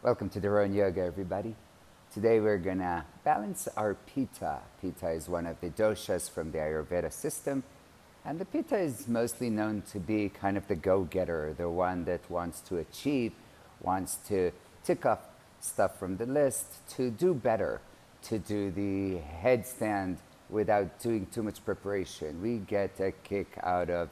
Welcome to Dharon Yoga, everybody. Today we're gonna balance our Pitta. Pitta is one of the doshas from the Ayurveda system, and the Pitta is mostly known to be kind of the go-getter, the one that wants to achieve, wants to tick off stuff from the list, to do better, to do the headstand without doing too much preparation. We get a kick out of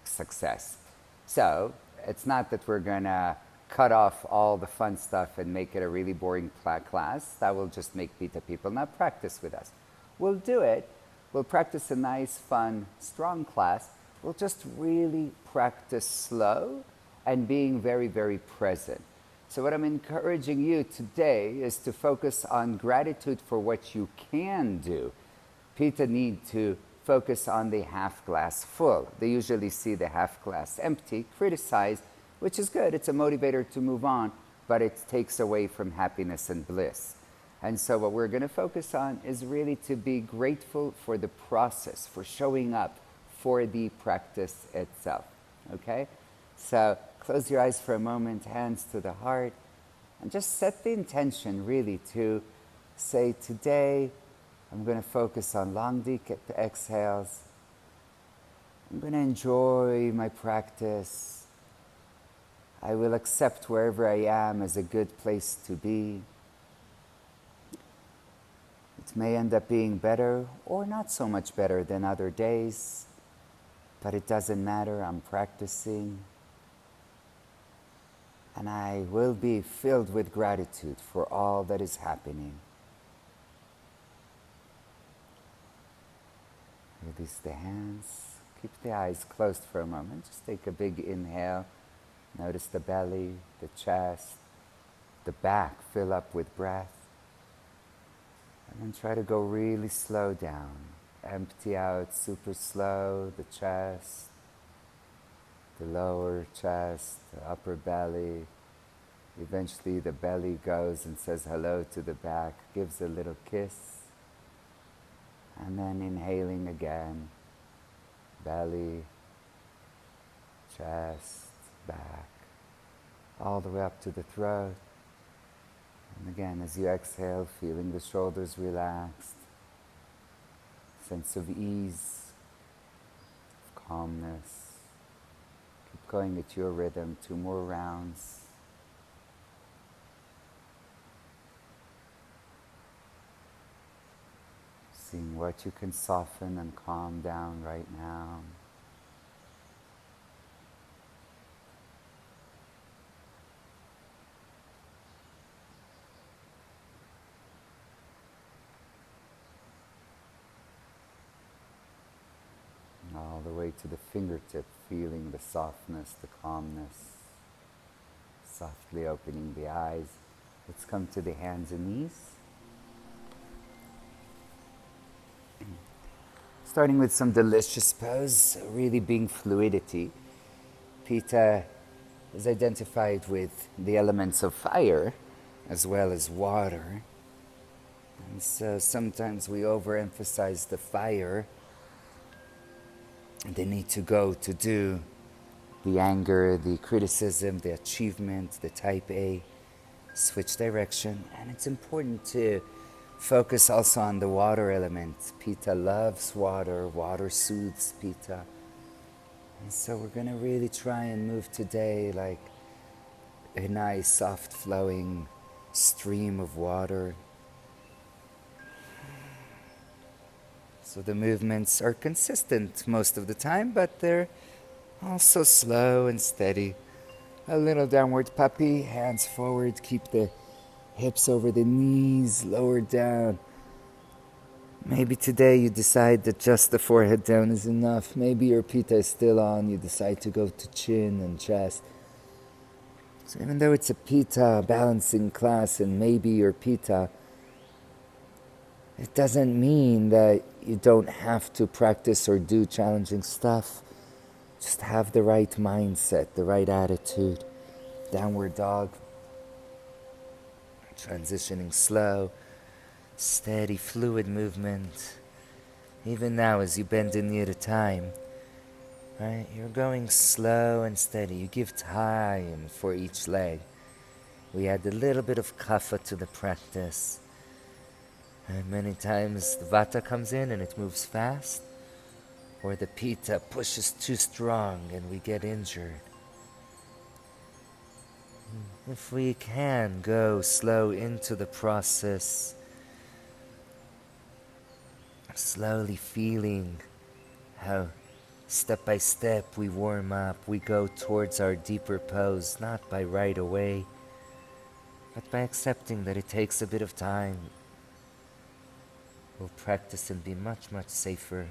success. So it's not that we're gonna cut off all the fun stuff and make it a really boring class. That will just make Pitta people not practice with us. We'll do it. We'll practice a nice, fun, strong class. We'll just really practice slow and being very, very present. So what I'm encouraging you today is to focus on gratitude for what you can do. Pitta need to focus on the half glass full. They usually see the half glass empty, criticize, which is good. It's a motivator to move on, but it takes away from happiness and bliss. And so what we're going to focus on is really to be grateful for the process, for showing up, for the practice itself. Okay? So close your eyes for a moment, hands to the heart, and just set the intention really to say, today I'm going to focus on long deep exhales. I'm going to enjoy my practice. I will accept wherever I am as a good place to be. It may end up being better or not so much better than other days, but it doesn't matter. I'm practicing. And I will be filled with gratitude for all that is happening. Release the hands. Keep the eyes closed for a moment. Just take a big inhale. Notice the belly, the chest, the back fill up with breath. And then try to go really slow down. Empty out super slow the chest, the lower chest, the upper belly. Eventually the belly goes and says hello to the back, gives a little kiss. And then inhaling again, belly, chest, back, all the way up to the throat. And again, as you exhale, feeling the shoulders relaxed, sense of ease, of calmness. Keep going at your rhythm, 2 more rounds. Seeing what you can soften and calm down right now. All the way to the fingertip, feeling the softness, the calmness, softly opening the eyes. Let's come to the hands and knees. Starting with some delicious pose, really being fluidity. Pitta is identified with the elements of fire as well as water. And so sometimes we overemphasize the fire. They need to go to do the anger, the criticism, the achievement, the type A, switch direction. And it's important to focus also on the water element. Pitta loves water. Water soothes Pitta. And so we're going to really try and move today like a nice, soft flowing stream of water. So the movements are consistent most of the time, but they're also slow and steady. A little downward puppy, hands forward, keep the hips over the knees, lower down. Maybe today you decide that just the forehead down is enough. Maybe your Pitta is still on, you decide to go to chin and chest. So even though it's a Pitta balancing class and maybe your Pitta, it doesn't mean that you don't have to practice or do challenging stuff. Just have the right mindset, the right attitude. Downward dog. Transitioning slow, steady, fluid movement. Even now as you bend a knee at a time, right? You're going slow and steady. You give time for each leg. We add a little bit of kapha to the practice. And many times the vata comes in and it moves fast, or the pitta pushes too strong and we get injured. If we can go slow into the process, slowly feeling how step by step we warm up, we go towards our deeper pose, not by right away, but by accepting that it takes a bit of time, we'll practice and be much, much safer.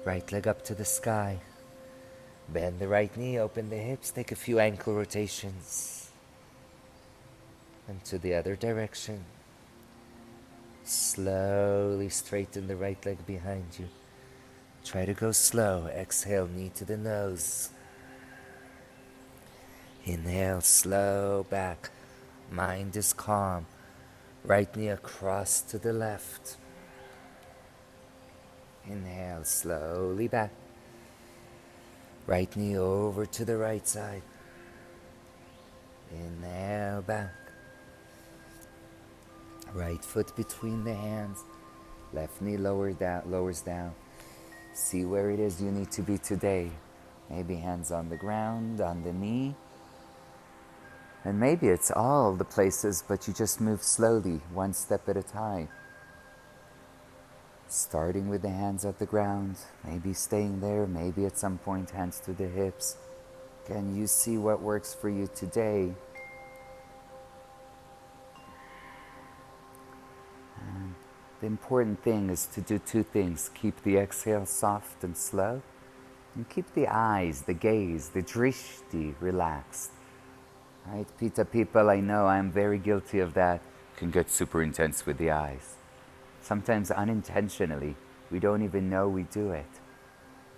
Right leg up to the sky. Bend the right knee, open the hips, take a few ankle rotations. And to the other direction. Slowly straighten the right leg behind you. Try to go slow. Exhale, knee to the nose. Inhale, slow back. Mind is calm. Right knee across to the left. Inhale, slowly back. Right knee over to the right side. Inhale, back. Right foot between the hands. Left knee lowers down. See where it is you need to be today. Maybe hands on the ground, on the knee. And maybe it's all the places, but you just move slowly, one step at a time. Starting with the hands at the ground, maybe staying there, maybe at some point hands to the hips. Can you see what works for you today? And the important thing is to do two things. Keep the exhale soft and slow, and keep the eyes, the gaze, the drishti relaxed. Right, Pitta people, I know I'm very guilty of that. Can get super intense with the eyes. Sometimes unintentionally, we don't even know we do it.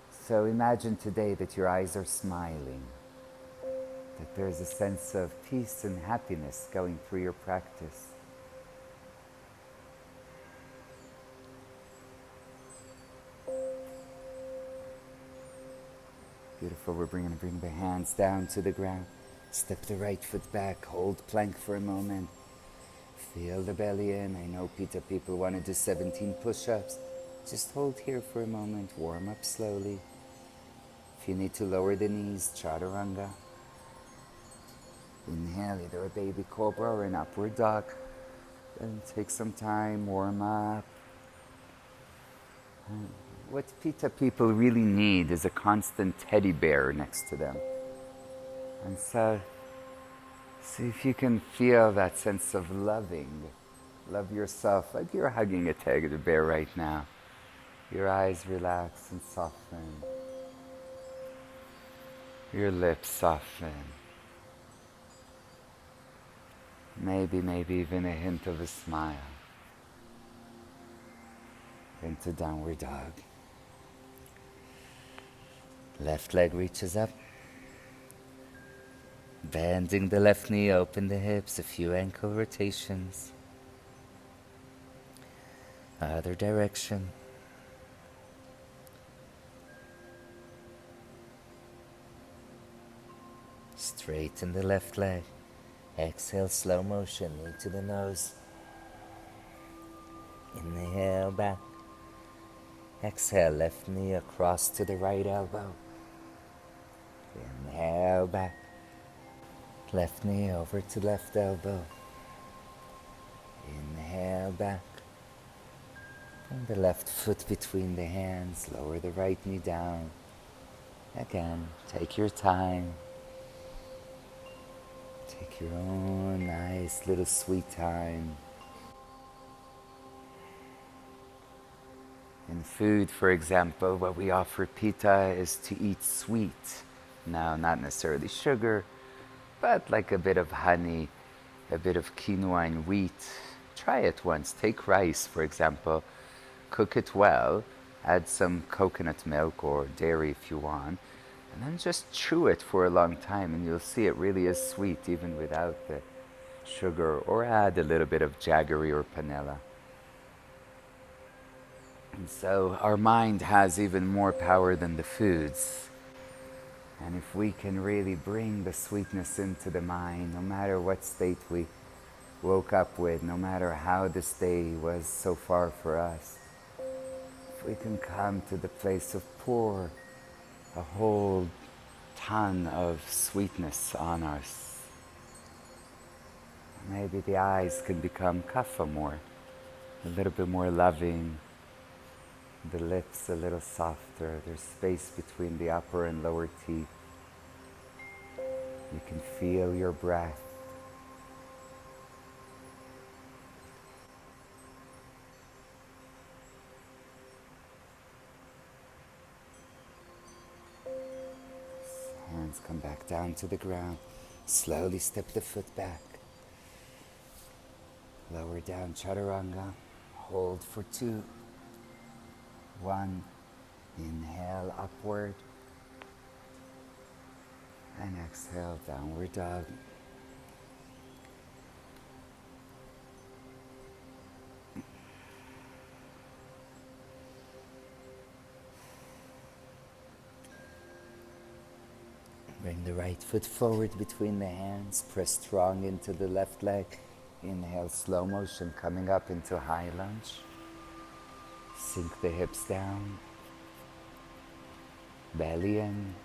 So imagine today that your eyes are smiling, that there's a sense of peace and happiness going through your practice. Beautiful, we're going to bring the hands down to the ground. Step the right foot back, hold plank for a moment. Feel the belly in. I know Pitta people want to do 17 push-ups. Just hold here for a moment, warm up slowly. If you need to lower the knees, chaturanga. Inhale, either a baby cobra or an upward dog. Then take some time, warm up. What Pitta people really need is a constant teddy bear next to them. And so, see if you can feel that sense of loving. Love yourself like you're hugging a teddy bear right now. Your eyes relax and soften. Your lips soften. Maybe even a hint of a smile. Into downward dog. Left leg reaches up. Bending the left knee, open the hips, a few ankle rotations. Other direction. Straighten the left leg. Exhale, slow motion, knee to the nose. Inhale, back. Exhale, left knee across to the right elbow. Inhale, back. Left knee over to left elbow. Inhale, back. And the left foot between the hands. Lower the right knee down. Again, take your time. Take your own nice little sweet time. In food, for example, what we offer Pitta is to eat sweet. Now, not necessarily sugar, but like a bit of honey, a bit of quinoa and wheat. Try it once. Take rice, for example. Cook it well. Add some coconut milk or dairy if you want. And then just chew it for a long time and you'll see it really is sweet even without the sugar. Or add a little bit of jaggery or panela. And so our mind has even more power than the foods. And if we can really bring the sweetness into the mind, no matter what state we woke up with, no matter how this day was so far for us, if we can come to the place of pour a whole ton of sweetness on us, maybe the eyes can become kapha more, a little bit more loving, the lips a little softer, there's space between the upper and lower teeth. You can feel your breath. Hands come back down to the ground. Slowly step the foot back. Lower down chaturanga. Hold for 2. 1. Inhale upward. And exhale, downward dog. Bring the right foot forward between the hands. Press strong into the left leg. Inhale, slow motion, coming up into high lunge. Sink the hips down. Belly in.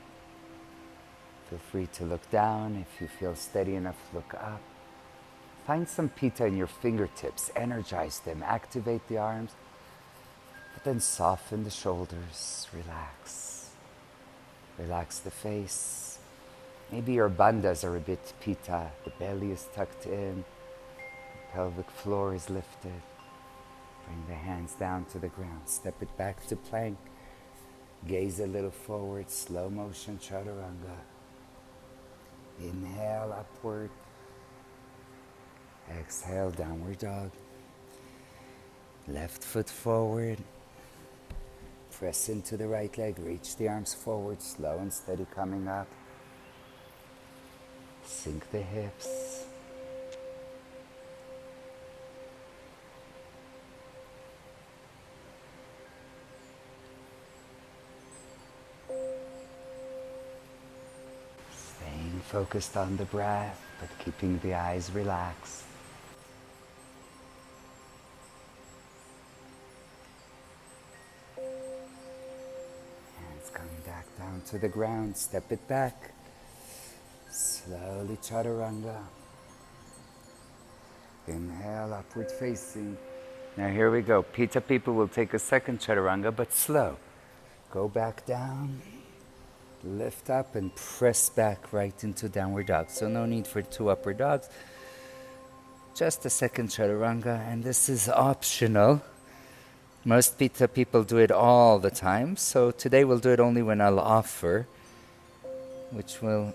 Feel free to look down. If you feel steady enough, look up. Find some pitta in your fingertips. Energize them. Activate the arms. But then soften the shoulders. Relax. Relax the face. Maybe your bandhas are a bit pitta. The belly is tucked in. The pelvic floor is lifted. Bring the hands down to the ground. Step it back to plank. Gaze a little forward. Slow motion chaturanga. Inhale upward. Exhale, downward dog. Left foot forward. Press into the right leg. Reach the arms forward. Slow and steady coming up. Sink the hips. Staying focused on the breath, but keeping the eyes relaxed. Hands coming back down to the ground. Step it back. Slowly chaturanga. Inhale, upward facing. Now here we go. Pitta people will take a second chaturanga, but slow. Go back down. Lift up and press back right into downward dog. So no need for 2 upward dogs. Just a second chaturanga, and this is optional. Most Pitta people do it all the time, so today we'll do it only when I'll offer, which will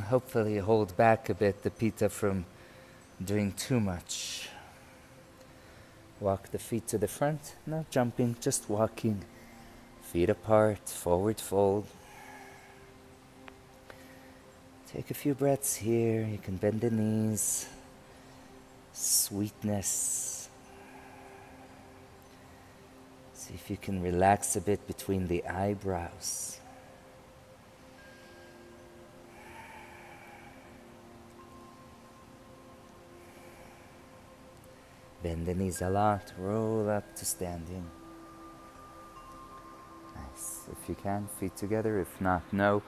hopefully hold back a bit the Pitta from doing too much. Walk the feet to the front, not jumping, just walking. Feet apart, forward fold. Take a few breaths here. You can bend the knees. Sweetness. See if you can relax a bit between the eyebrows. Bend the knees a lot. Roll up to standing. Nice. If you can, feet together. If not, no.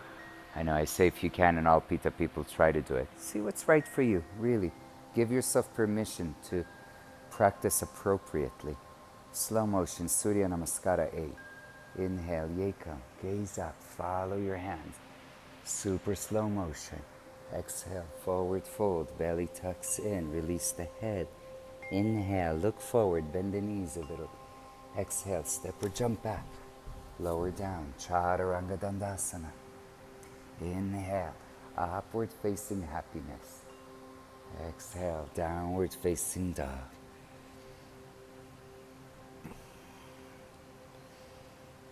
I know I say if you can, and all Pitta people try to do it. See what's right for you, really. Give yourself permission to practice appropriately. Slow motion, Surya Namaskara 8. Inhale, Yekam, gaze up, follow your hands. Super slow motion. Exhale, forward fold, belly tucks in, release the head. Inhale, look forward, bend the knees a little. Exhale, step or jump back. Lower down, Chaturanga Dandasana. Inhale, upward facing happiness. Exhale, downward facing dog.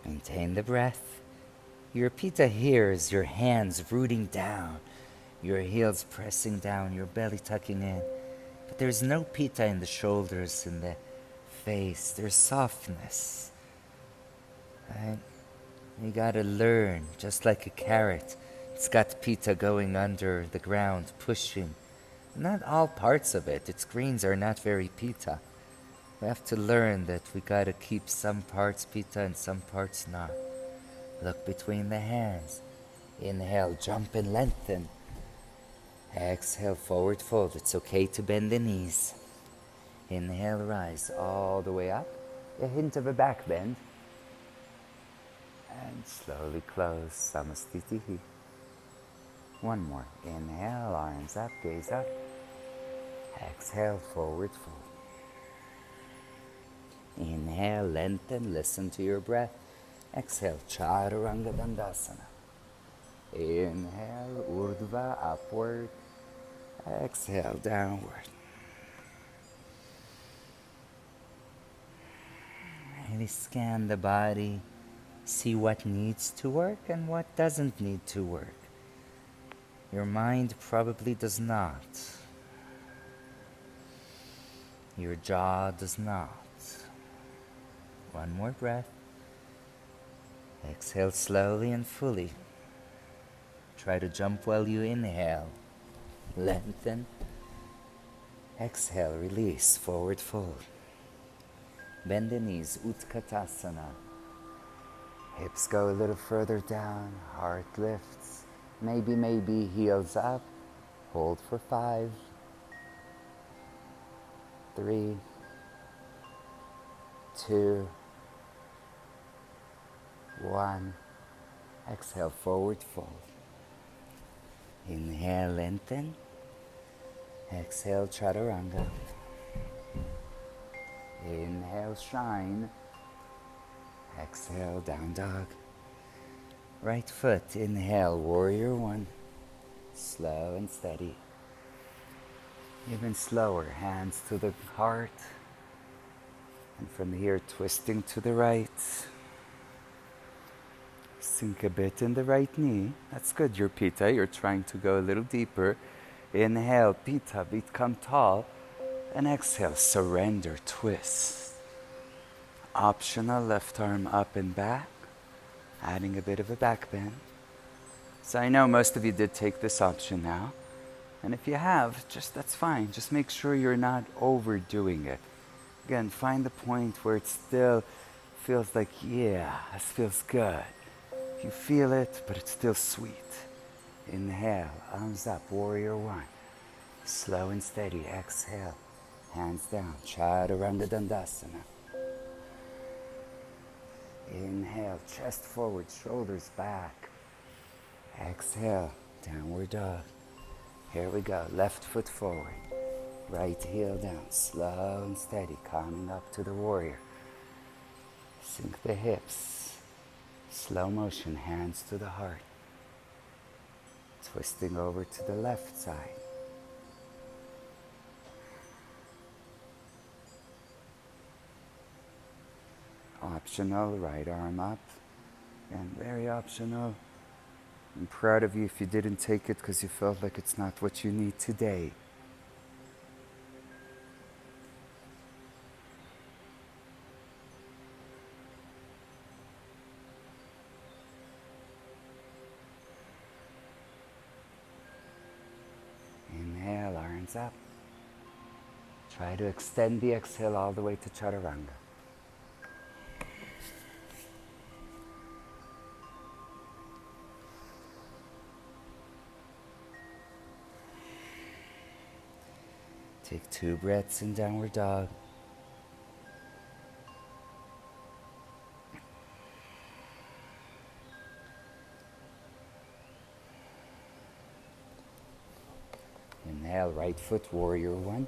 Maintain the breath. Your Pitta here is your hands rooting down, your heels pressing down, your belly tucking in. But there's no Pitta in the shoulders, in the face. There's softness. Right? You gotta learn, just like a carrot, It's got pitta going under the ground, pushing. Not all parts of it. Its greens are not very pitta. We have to learn that we gotta keep some parts pitta and some parts not. Look between the hands. Inhale, jump and lengthen. Exhale, forward fold. It's okay to bend the knees. Inhale, rise all the way up. A hint of a back bend. And slowly close, samastitihi. One more. Inhale, arms up, gaze up. Exhale, forward fold. Inhale, lengthen, listen to your breath. Exhale, chaturanga dandasana. Inhale, urdhva, upward. Exhale, downward. Really scan the body, see what needs to work and what doesn't need to work. Your mind probably does not. Your jaw does not. One more breath. Exhale slowly and fully. Try to jump while you inhale. Lengthen. Exhale, release, forward fold. Bend the knees, Utkatasana. Hips go a little further down, heart lifts. Maybe, heels up. Hold for 5, 3, 2, 1. Exhale, forward fold. Inhale, lengthen. Exhale, chaturanga. Inhale, shine. Exhale, down dog. Right foot, inhale, warrior 1. Slow and steady. Even slower, hands to the heart. And from here, twisting to the right. Sink a bit in the right knee. That's good, your pitta. You're trying to go a little deeper. Inhale, pitta, become tall. And exhale, surrender, twist. Optional, left arm up and back. Adding a bit of a back bend. So I know most of you did take this option now. And if you have, that's fine. Just make sure you're not overdoing it. Again, find the point where it still feels like, yeah, this feels good. You feel it, but it's still sweet. Inhale, arms up, warrior 1. Slow and steady, exhale. Hands down, chaturanga dandasana. Inhale, chest forward, shoulders back. Exhale, downward dog. Here we go, left foot forward. Right heel down, slow and steady, coming up to the warrior. Sink the hips. Slow motion, hands to the heart. Twisting over to the left side. Optional, right arm up. And very optional. I'm proud of you if you didn't take it because you felt like it's not what you need today. Inhale, arms up. Try to extend the exhale all the way to chaturanga. Take 2 breaths in downward dog. Inhale, right foot, warrior 1.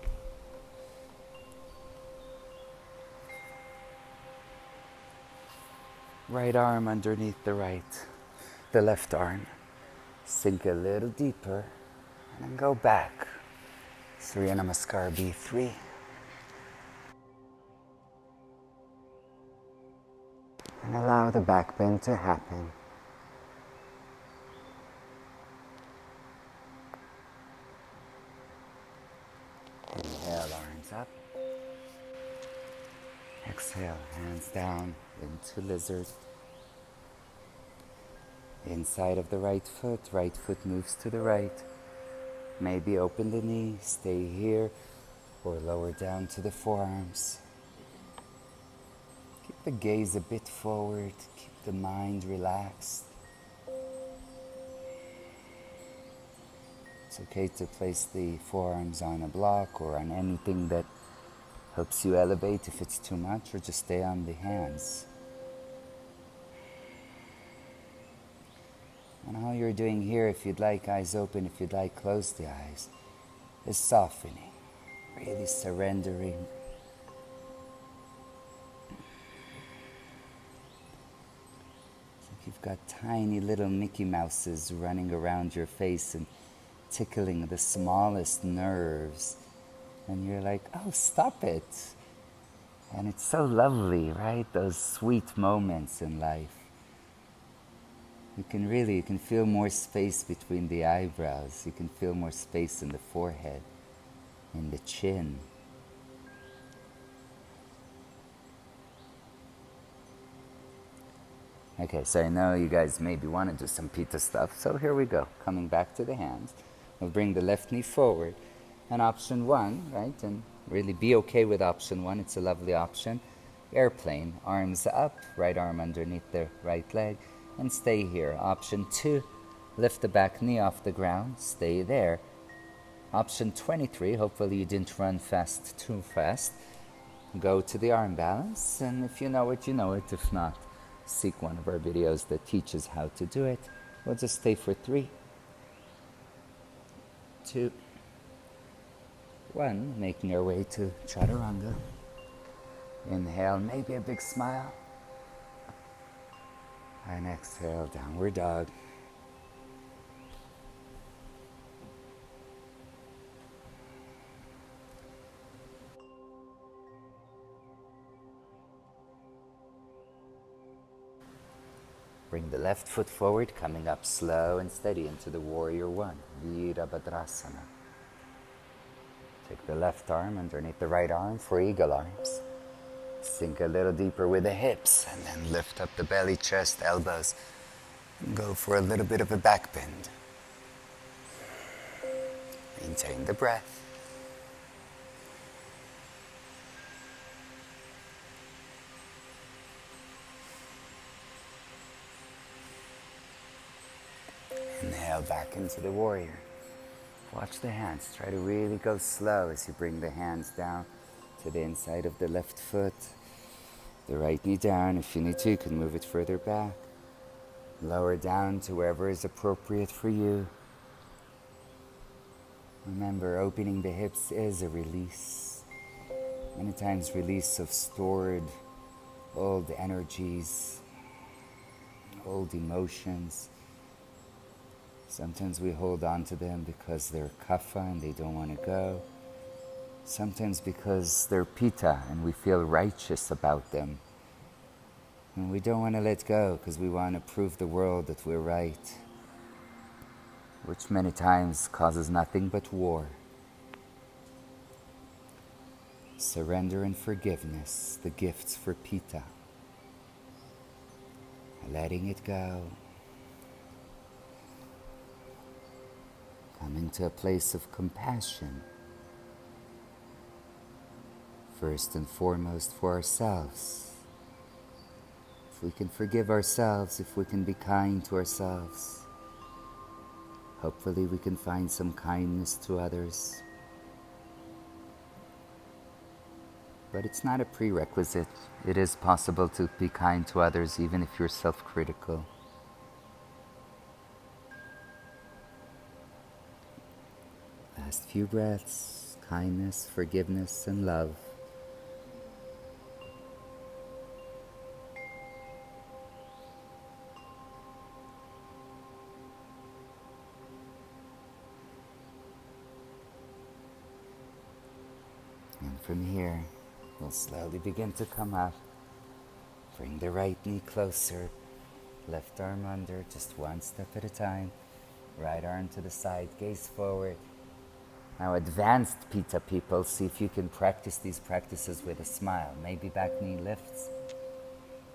Right arm underneath the left arm. Sink a little deeper and then go back. Surya Namaskar B3. And allow the back bend to happen. Inhale, arms up. Exhale, hands down into lizard. Inside of the right foot moves to the right. Maybe open the knee, stay here, or lower down to the forearms. Keep the gaze a bit forward, keep the mind relaxed. It's okay to place the forearms on a block or on anything that helps you elevate if it's too much, or just stay on the hands. And all you're doing here, if you'd like eyes open, if you'd like close the eyes, is softening, really surrendering. It's like you've got tiny little Mickey Mouses running around your face and tickling the smallest nerves. And you're like, oh, stop it. And it's so lovely, right? Those sweet moments in life. You can feel more space between the eyebrows. You can feel more space in the forehead, in the chin. Okay, so I know you guys maybe want to do some Pitta stuff, so here we go. Coming back to the hands. We'll bring the left knee forward. And option one, right? And really be okay with option one. It's a lovely option. Airplane, arms up, right arm underneath the right leg. And stay here. Option 2, lift the back knee off the ground, stay there. Option 23, hopefully you didn't run too fast. Go to the arm balance, and if you know it, you know it. If not, seek one of our videos that teaches how to do it. We'll just stay for 3, 2, 1, making our way to Chaturanga. Inhale, maybe a big smile. And exhale, downward dog. Bring the left foot forward, coming up slow and steady into the warrior one, Virabhadrasana. Take the left arm underneath the right arm for eagle arms. Sink a little deeper with the hips, and then lift up the belly, chest, elbows, and go for a little bit of a back bend. Maintain the breath. Inhale back into the warrior. Watch the hands. Try to really go slow as you bring the hands down to the inside of the left foot. The right knee down. If you need to, you can move it further back. Lower down to wherever is appropriate for you. Remember, opening the hips is a release. Many times release of stored old energies, old emotions. Sometimes we hold on to them because they're kapha and they don't want to go. Sometimes because they're pitta and we feel righteous about them. And we don't want to let go because we want to prove the world that we're right, which many times causes nothing but war. Surrender and forgiveness, the gifts for pitta. Letting it go. Coming to a place of compassion. First and foremost for ourselves. If we can forgive ourselves, if we can be kind to ourselves, hopefully we can find some kindness to others. But it's not a prerequisite. It is possible to be kind to others even if you're self-critical. Last few breaths, kindness, forgiveness, and love. And from here, we'll slowly begin to come up. Bring the right knee closer, left arm under, just one step at a time. Right arm to the side, gaze forward. Now advanced Pitta people, see if you can practice these practices with a smile. Maybe back knee lifts,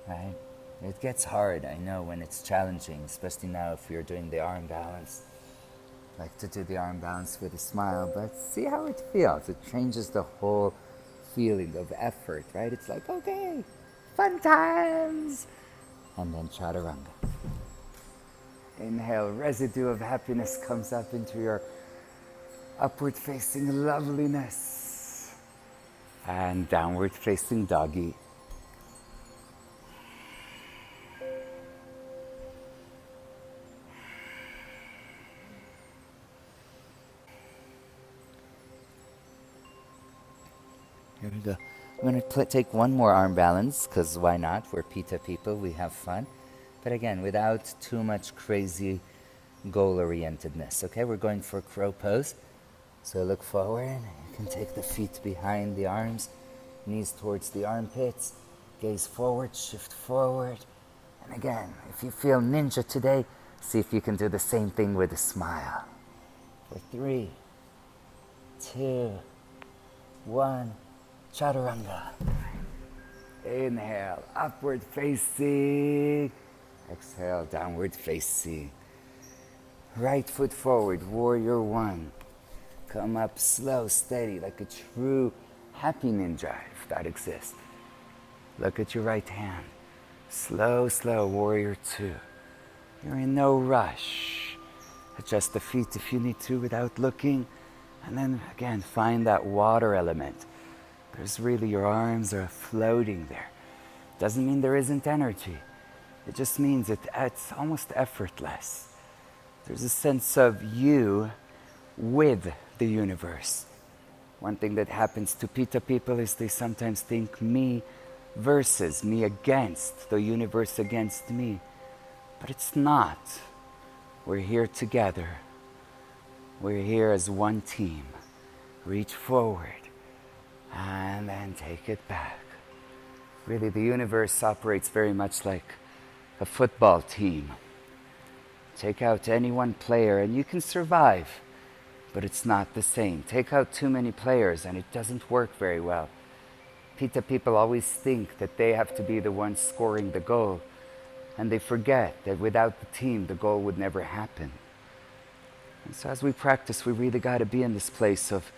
right? It gets hard, I know, when it's challenging, especially now if you're doing the arm balance. I like to do the arm balance with a smile, but see how it feels. It changes the whole feeling of effort, right? It's like, okay, fun times. And then chaturanga. Inhale, residue of happiness comes up into your upward facing loveliness. And downward facing doggy. Here we go. I'm going to take one more arm balance, because why not? We're Pitta people, we have fun. But again, without too much crazy goal-orientedness, okay? We're going for crow pose. So look forward. You can take the feet behind the arms, knees towards the armpits, gaze forward, shift forward. And again, if you feel ninja today, see if you can do the same thing with a smile. For 3, 2, 1. Chaturanga. Inhale, upward facing. Exhale, downward facing. Right foot forward, warrior 1. Come up slow, steady, like a true happy ninja, if that exists. Look at your right hand. Slow, slow, warrior 2. You're in no rush. Adjust the feet if you need to without looking. And then again, find that water element. There's really, your arms are floating there. Doesn't mean there isn't energy. It just means it's almost effortless. There's a sense of you with the universe. One thing that happens to Pitta people is they sometimes think me versus, me against, the universe against me. But it's not. We're here together. We're here as one team. Reach forward. And then take it back. Really, the universe operates very much like a football team. Take out any one player and you can survive, but it's not the same. Take out too many players and it doesn't work very well. Pitta people always think that they have to be the ones scoring the goal, and they forget that without the team, the goal would never happen. And so as we practice, we really got to be in this place of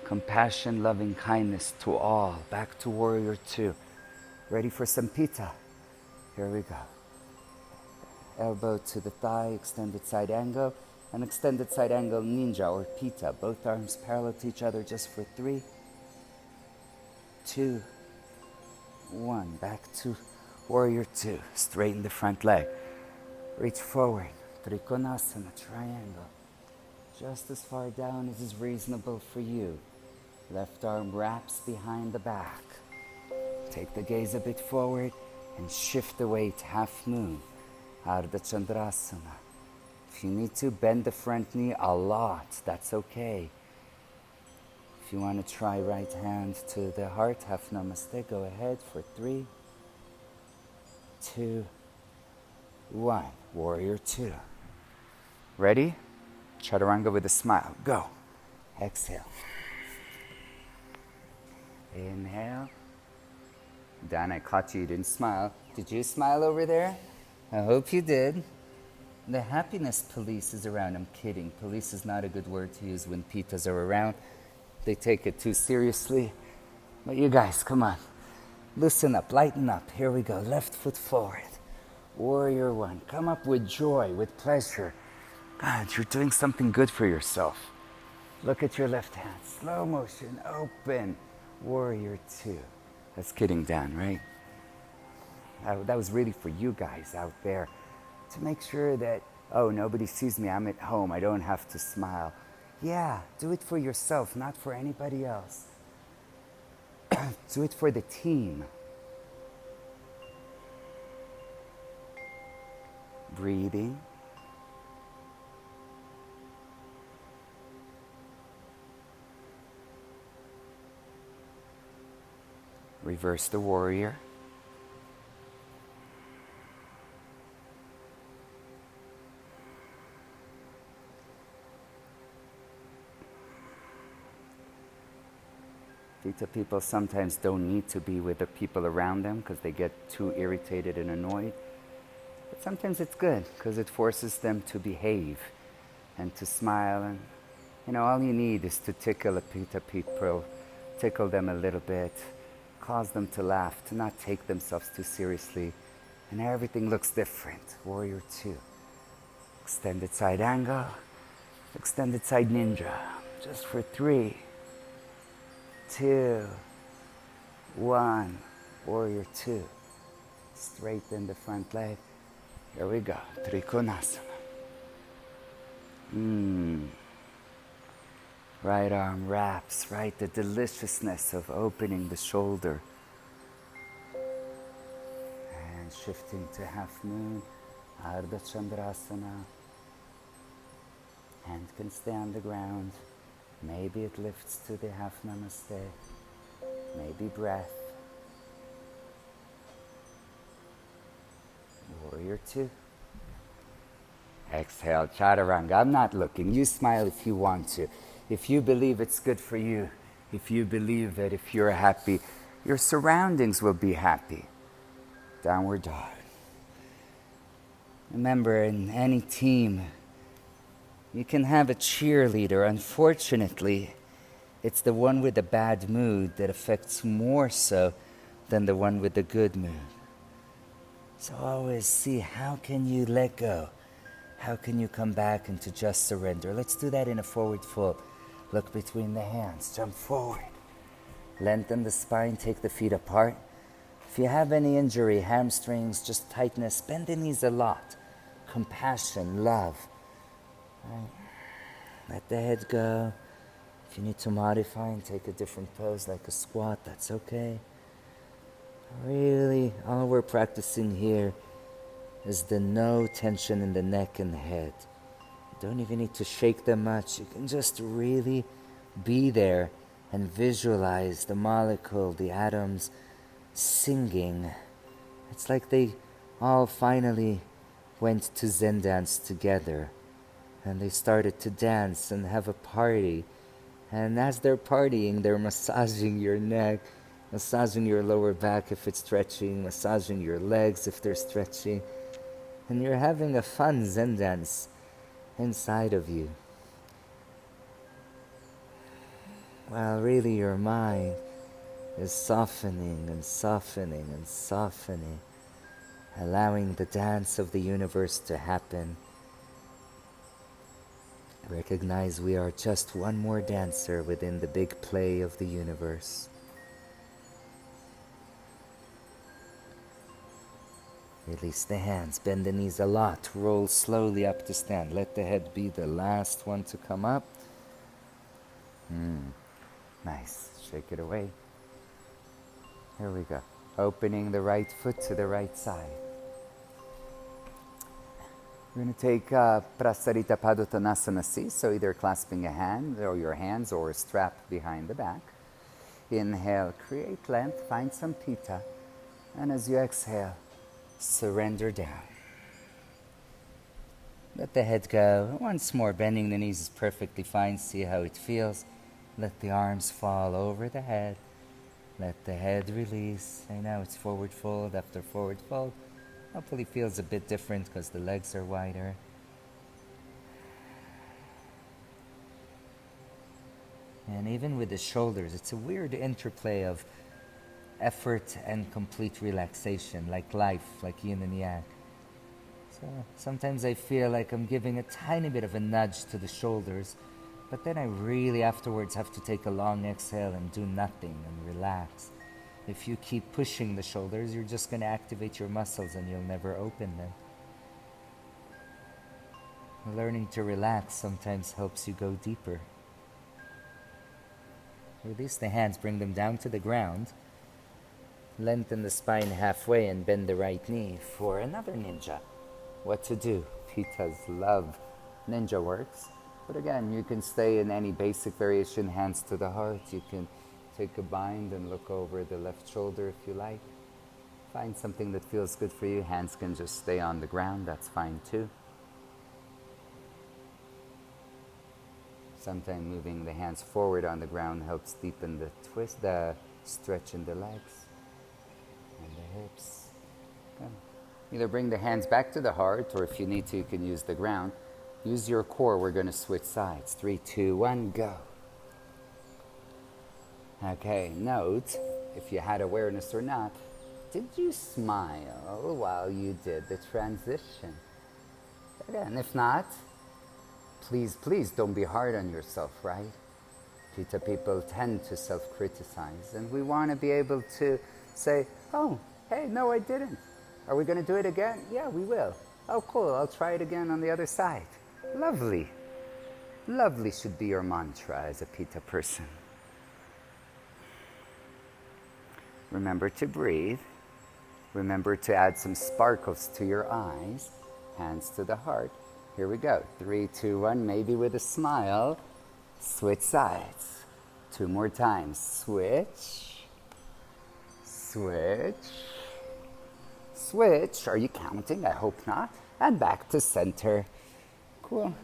compassion, loving kindness to all. Back to warrior 2. Ready for some Pitta? Here we go. Elbow to the thigh, extended side angle, and extended side angle ninja or Pitta. Both arms parallel to each other just for 3, 2, 1. Back to warrior 2. Straighten the front leg. Reach forward. Trikonasana, triangle. Just as far down as is reasonable for you. Left arm wraps behind the back. Take the gaze a bit forward and shift the weight half moon. Ardha Chandrasana. If you need to, bend the front knee a lot. That's okay. If you want to try right hand to the heart, half namaste, go ahead for 3, 2, 1. Warrior 2. Ready? Chaturanga with a smile. Go. Exhale. Inhale. Dan, I caught you. You didn't smile. Did you smile over there? I hope you did. The happiness police is around. I'm kidding. Police is not a good word to use when Pittas are around. They take it too seriously. But you guys, come on. Loosen up, lighten up. Here we go. Left foot forward. Warrior 1. Come up with joy, with pleasure. God, you're doing something good for yourself. Look at your left hand. Slow motion, open. Warrior 2. That's kidding down, right? That was really for you guys out there. To make sure that, oh, nobody sees me, I'm at home, I don't have to smile. Yeah, do it for yourself, not for anybody else. Do it for the team. Breathing. Reverse the warrior. Pitta people sometimes don't need to be with the people around them because they get too irritated and annoyed. But sometimes it's good because it forces them to behave and to smile. And all you need is to tickle a Pitta people, tickle them a little bit, cause them to laugh, to not take themselves too seriously, and everything looks different. Warrior 2. Extended side angle, extended side ninja. Just for 3, 2, 1. Warrior 2. Straighten the front leg. Here we go. Trikonasana. Right arm wraps, right? The deliciousness of opening the shoulder. And shifting to half moon, Ardha Chandrasana. Hand can stay on the ground. Maybe it lifts to the half namaste. Maybe breath. Warrior 2. Exhale, Chaturanga. I'm not looking. You smile if you want to. If you believe it's good for you, if you believe that if you're happy, your surroundings will be happy. Downward dog. Remember, in any team, you can have a cheerleader. Unfortunately, it's the one with the bad mood that affects more so than the one with the good mood. So always see, how can you let go? How can you come back into just surrender? Let's do that in a forward fold. Look between the hands, jump forward. Lengthen the spine, take the feet apart. If you have any injury, hamstrings, just tightness, bend the knees a lot. Compassion, love. Right. Let the head go. If you need to modify and take a different pose like a squat, that's okay. Really, all we're practicing here is the no tension in the neck and the head. You don't even need to shake them much. You can just really be there and visualize the molecule, the atoms singing. It's like they all finally went to Zen dance together. And they started to dance and have a party. And as they're partying, they're massaging your neck, massaging your lower back if it's stretching, massaging your legs if they're stretching. And you're having a fun Zen dance inside of you. While really your mind is softening and softening and softening, allowing the dance of the universe to happen. Recognize we are just one more dancer within the big play of the universe. Release the hands, bend the knees a lot, roll slowly up to stand. Let the head be the last one to come up. Nice, shake it away. Here we go. Opening the right foot to the right side. We're going to take Prasarita Padottanasana C, so either clasping a hand or your hands or a strap behind the back. Inhale, create length, find some Pitta. And as you exhale, surrender down. Let the head go. Once more, bending the knees is perfectly fine. See how it feels. Let the arms fall over the head. Let the head release. I know it's forward fold after forward fold. Hopefully feels a bit different because the legs are wider. And even with the shoulders, it's a weird interplay of effort and complete relaxation, like life, like yin and yang. So sometimes I feel like I'm giving a tiny bit of a nudge to the shoulders, but then I really afterwards have to take a long exhale and do nothing and relax. If you keep pushing the shoulders, you're just going to activate your muscles and you'll never open them. Learning to relax sometimes helps you go deeper. Release the hands, bring them down to the ground. Lengthen the spine halfway and bend the right knee for another ninja. What to do? Pittas love ninja works. But again, you can stay in any basic variation, hands to the heart. You can take a bind and look over the left shoulder if you like. Find something that feels good for you. Hands can just stay on the ground, that's fine too. Sometimes moving the hands forward on the ground helps deepen the twist, the stretch in the legs and the hips. Good. Either bring the hands back to the heart, or if you need to, you can use the ground. Use your core. We're going to switch sides. 3, 2, 1, go. Okay, note, if you had awareness or not, did you smile while you did the transition? Again, if not, please don't be hard on yourself, right? Pitta people tend to self-criticize, and we want to be able to say, oh, hey, no, I didn't. Are we going to do it again? Yeah, we will. Oh, cool, I'll try it again on the other side. Lovely. Lovely should be your mantra as a Pitta person. Remember to breathe. Remember to add some sparkles to your eyes. Hands to the heart. Here we go. 3, 2, 1, maybe with a smile. Switch sides. 2 more times. Switch. Switch. Switch. Are you counting? I hope not. And back to center. Cool.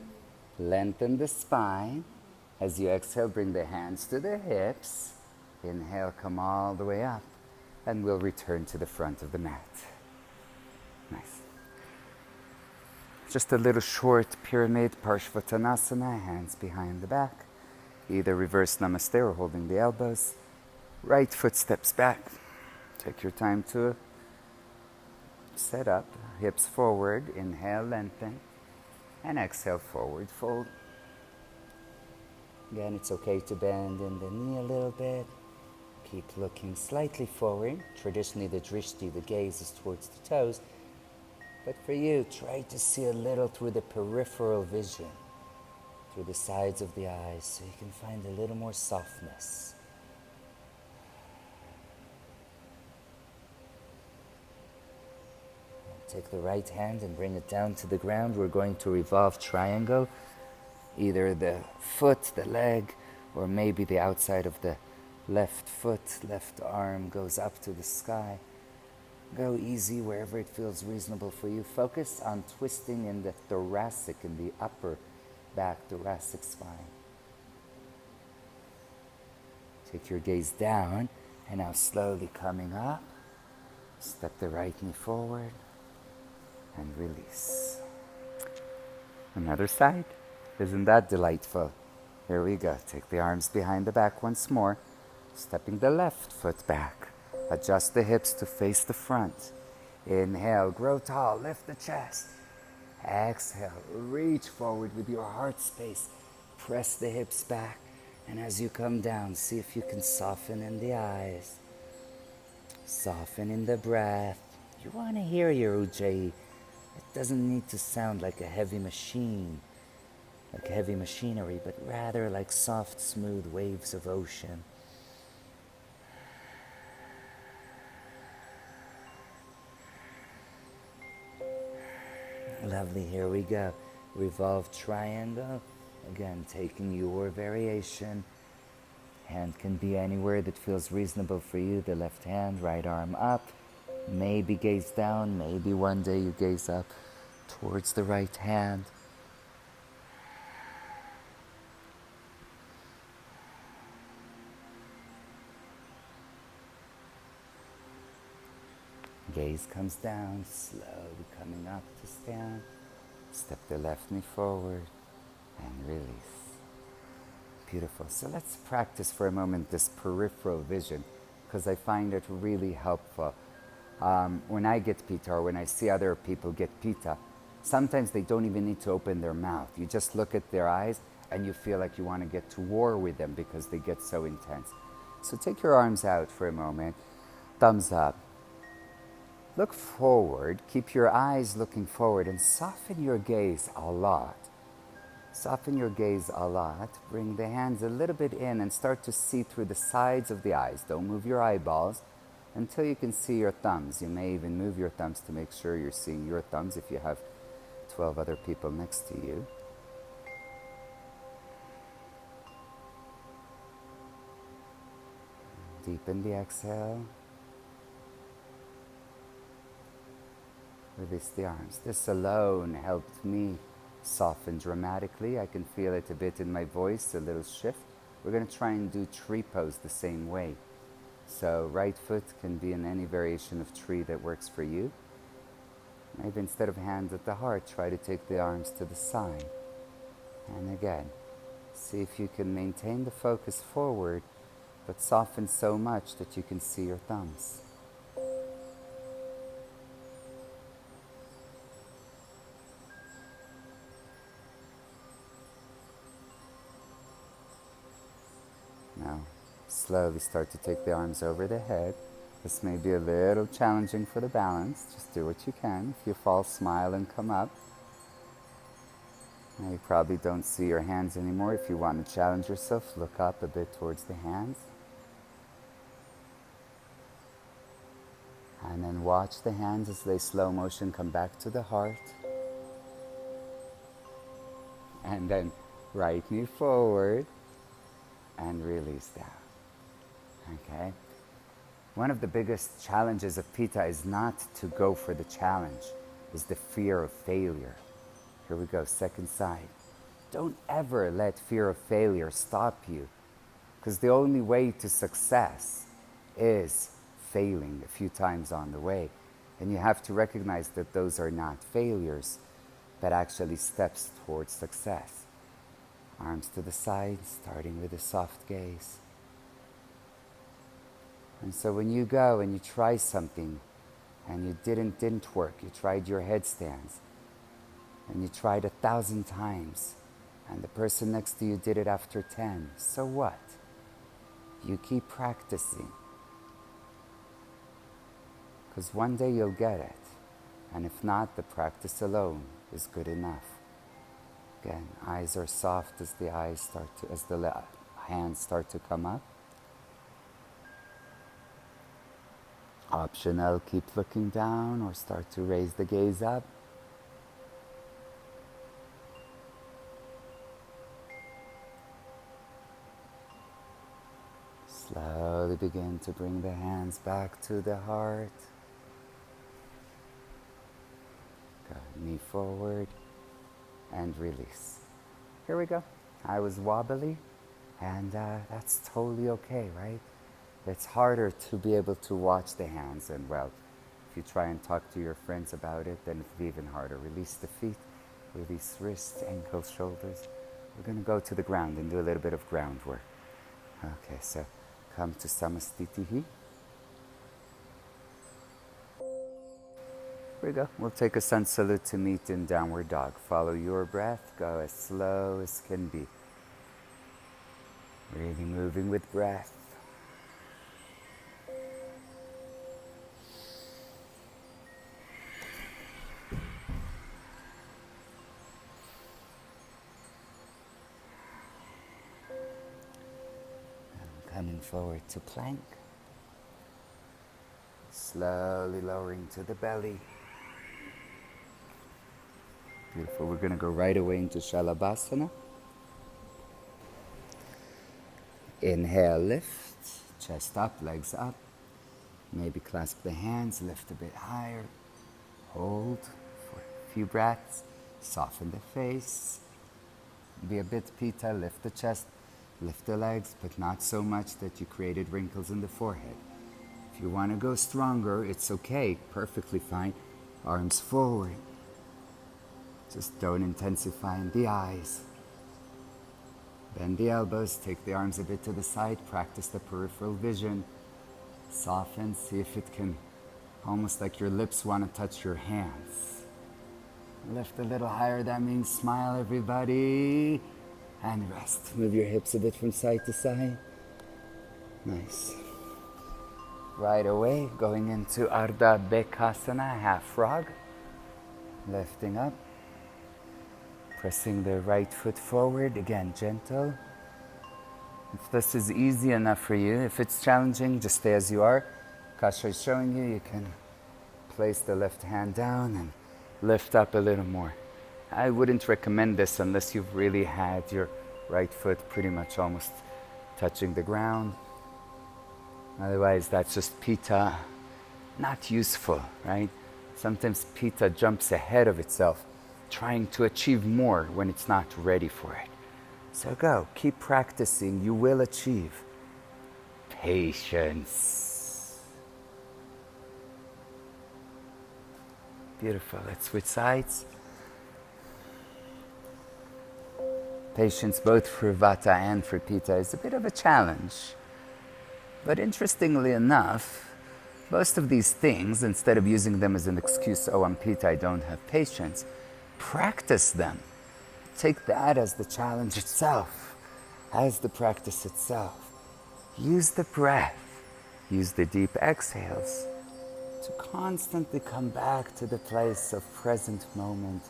Lengthen the spine. As you exhale, bring the hands to the hips. Inhale, come all the way up. And we'll return to the front of the mat. Nice. Just a little short pyramid, Parshvattanasana, hands behind the back. Either reverse namaste or holding the elbows. Right foot steps back. Take your time to set up. Hips forward. Inhale, lengthen. And exhale, forward fold. Again, it's okay to bend in the knee a little bit. Keep looking slightly forward. Traditionally, the drishti, the gaze, is towards the toes. But for you, try to see a little through the peripheral vision, through the sides of the eyes, so you can find a little more softness. Take the right hand and bring it down to the ground. We're going to revolve triangle. Either the foot, the leg, or maybe the outside of the left foot, left arm goes up to the sky. Go easy wherever it feels reasonable for you. Focus on twisting in the thoracic, in the upper back thoracic spine. Take your gaze down, and now slowly coming up. Step the right knee forward and release. Another side. Isn't that delightful? Here we go. Take the arms behind the back once more. Stepping the left foot back. Adjust the hips to face the front. Inhale, grow tall, lift the chest. Exhale, reach forward with your heart space. Press the hips back. And as you come down, see if you can soften in the eyes. Soften in the breath. You want to hear your ujjayi. It doesn't need to sound like a heavy machine, like heavy machinery, but rather like soft, smooth waves of ocean. Lovely, here we go. Revolve triangle. Again, taking your variation. Hand can be anywhere that feels reasonable for you. The left hand, right arm up. Maybe gaze down. Maybe one day you gaze up towards the right hand. Gaze comes down, slowly coming up to stand. Step the left knee forward and release. Beautiful. So let's practice for a moment this peripheral vision, because I find it really helpful. When I get Pitta, or when I see other people get Pitta, sometimes they don't even need to open their mouth. You just look at their eyes and you feel like you want to get to war with them because they get so intense. So take your arms out for a moment. Thumbs up. Look forward, keep your eyes looking forward, and soften your gaze a lot. Soften your gaze a lot. Bring the hands a little bit in and start to see through the sides of the eyes. Don't move your eyeballs until you can see your thumbs. You may even move your thumbs to make sure you're seeing your thumbs if you have 12 other people next to you. Deepen the exhale. Release the arms. This alone helped me soften dramatically. I can feel it a bit in my voice, a little shift. We're going to try and do tree pose the same way. So right foot can be in any variation of tree that works for you. Maybe instead of hands at the heart, try to take the arms to the side. And again, see if you can maintain the focus forward, but soften so much that you can see your thumbs. Now, slowly start to take the arms over the head. This may be a little challenging for the balance. Just do what you can. If you fall, smile and come up. Now you probably don't see your hands anymore. If you want to challenge yourself, look up a bit towards the hands. And then watch the hands as they slow motion come back to the heart. And then right knee forward and release down. Okay? One of the biggest challenges of Pitta is not to go for the challenge, is the fear of failure. Here we go, second side. Don't ever let fear of failure stop you, because the only way to success is failing a few times on the way. And you have to recognize that those are not failures, but actually steps towards success. Arms to the side, starting with a soft gaze. And so when you go and you try something and you didn't work, you tried your headstands and you tried 1,000 times and the person next to you did it after 10, so what? You keep practicing. Because one day you'll get it. And if not, the practice alone is good enough. Again, eyes are soft as the hands start to come up. Optional, keep looking down or start to raise the gaze up. Slowly begin to bring the hands back to the heart. Go, knee forward and release. Here we go. I was wobbly and that's totally okay, right? It's harder to be able to watch the hands, and well, if you try and talk to your friends about it, then it'll be even harder. Release the feet, release wrists, ankles, shoulders. We're going to go to the ground and do a little bit of groundwork. Okay, so come to Samastitihi. Here we go. We'll take a sun salute to meet in downward dog. Follow your breath. Go as slow as can be. Really moving with breath. Coming forward to plank. Slowly lowering to the belly. Beautiful. We're going to go right away into Shalabhasana. Inhale, lift. Chest up, legs up. Maybe clasp the hands, lift a bit higher. Hold for a few breaths. Soften the face. Be a bit Pitta, lift the chest. Lift the legs, but not so much that you created wrinkles in the forehead. If you want to go stronger, it's okay, perfectly fine. Arms forward. Just don't intensify in the eyes. Bend the elbows, take the arms a bit to the side, practice the peripheral vision. Soften, see if it can, almost like your lips want to touch your hands. Lift a little higher, that means smile, everybody. And rest. Move your hips a bit from side to side. Nice. Right away, going into Ardha Bekasana, half frog. Lifting up. Pressing the right foot forward. Again, gentle. If this is easy enough for you, if it's challenging, just stay as you are. Kasha is showing you, you can place the left hand down and lift up a little more. I wouldn't recommend this unless you've really had your right foot pretty much almost touching the ground. Otherwise, that's just Pitta, not useful, right? Sometimes Pitta jumps ahead of itself trying to achieve more when it's not ready for it. So go, keep practicing, you will achieve. Patience. Beautiful, let's switch sides. Patience both for Vata and for Pitta is a bit of a challenge. But interestingly enough, most of these things, instead of using them as an excuse, oh, I'm Pitta, I don't have patience, practice them. Take that as the challenge itself, as the practice itself. Use the breath, use the deep exhales to constantly come back to the place of present moment.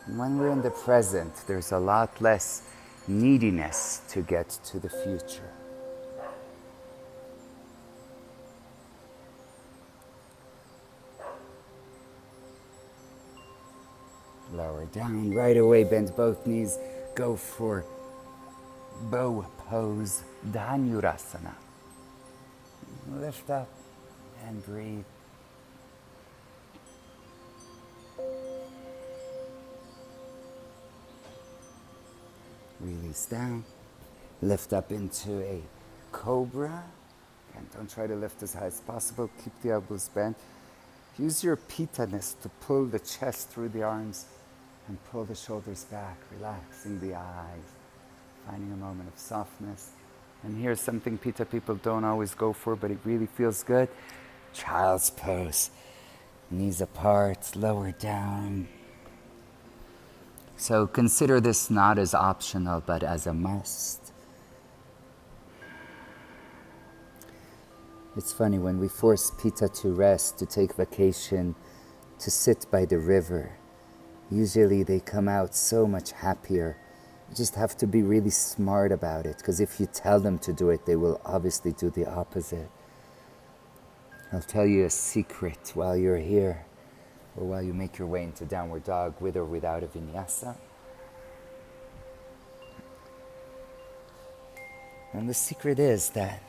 And when we're in the present, there's a lot less neediness to get to the future. Lower down, right away, bend both knees, go for bow pose, Dhanurasana. Lift up and breathe. Release down, lift up into a cobra. And don't try to lift as high as possible, keep the elbows bent. Use your pitta-ness to pull the chest through the arms and pull the shoulders back, relaxing the eyes, finding a moment of softness. And here's something Pitta people don't always go for, but it really feels good. Child's pose. Knees apart, lower down. So consider this not as optional, but as a must. It's funny, when we force Pitta to rest, to take vacation, to sit by the river, usually they come out so much happier. You just have to be really smart about it, because if you tell them to do it, they will obviously do the opposite. I'll tell you a secret while you're here, or while you make your way into downward dog, with or without a vinyasa. And the secret is that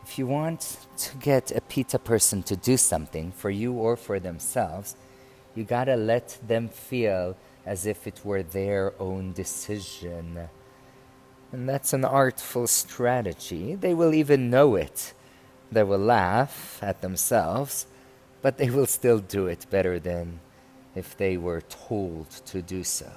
if you want to get a Pitta person to do something for you or for themselves, you gotta let them feel as if it were their own decision. And that's an artful strategy. They will even know it. They will laugh at themselves, but they will still do it better than if they were told to do so.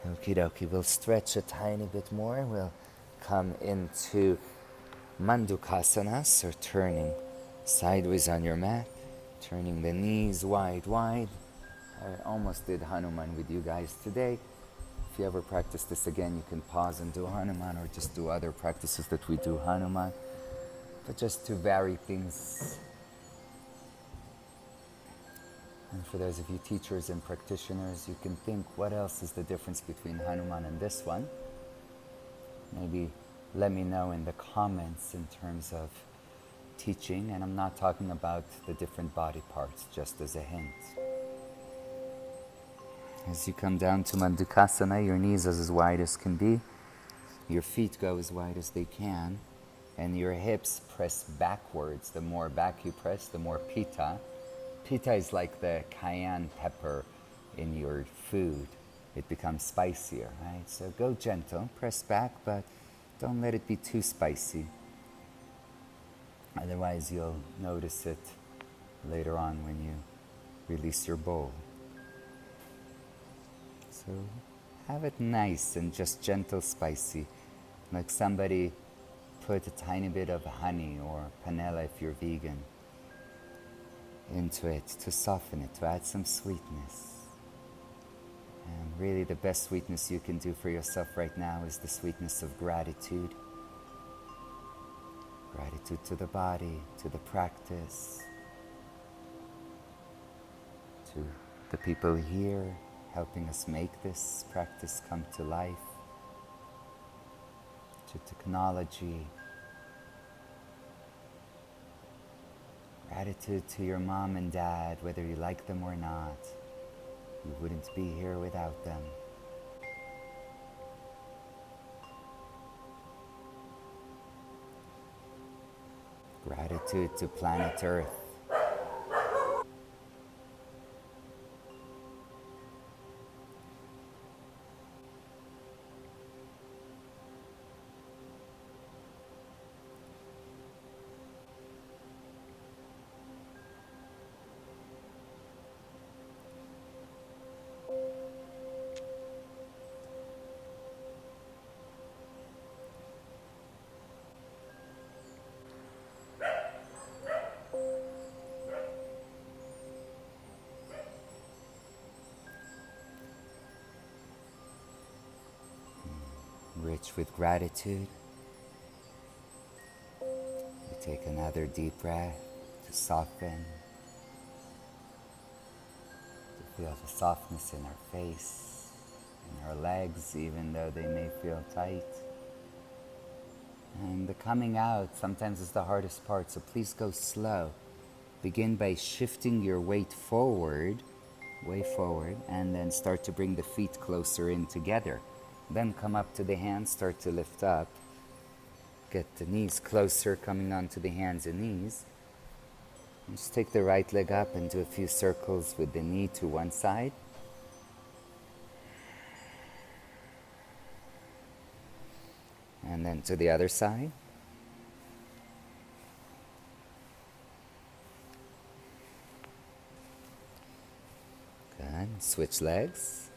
Okie dokie, we'll stretch a tiny bit more. We'll come into Mandukasanas, or turning sideways on your mat, turning the knees wide, wide. I almost did Hanuman with you guys today. If you ever practice this again, you can pause and do Hanuman, or just do other practices that we do Hanuman. But just to vary things. And for those of you teachers and practitioners, you can think, what else is the difference between Hanuman and this one? Maybe let me know in the comments in terms of teaching. And I'm not talking about the different body parts, just as a hint. As you come down to Mandukasana, your knees are as wide as can be. Your feet go as wide as they can. And your hips press backwards. The more back you press, the more Pitta. Pitta is like the cayenne pepper in your food. It becomes spicier, right? So go gentle, press back, but don't let it be too spicy. Otherwise you'll notice it later on when you release your bowl. So have it nice and just gentle spicy. Like somebody put a tiny bit of honey or panela if you're vegan into it to soften it, to add some sweetness. And really the best sweetness you can do for yourself right now is the sweetness of gratitude. Gratitude to the body, to the practice, to the people here helping us make this practice come to life, to technology. Gratitude to your mom and dad, whether you like them or not. You wouldn't be here without them. Gratitude to planet Earth, rich with gratitude. We take another deep breath to soften, to feel the softness in our face, in our legs, even though they may feel tight. And the coming out sometimes is the hardest part, so please go slow. Begin by shifting your weight forward, way forward, and then start to bring the feet closer in together. Then come up to the hands, start to lift up. Get the knees closer, coming onto the hands and knees. And just take the right leg up and do a few circles with the knee to one side. And then to the other side. Good. Switch legs.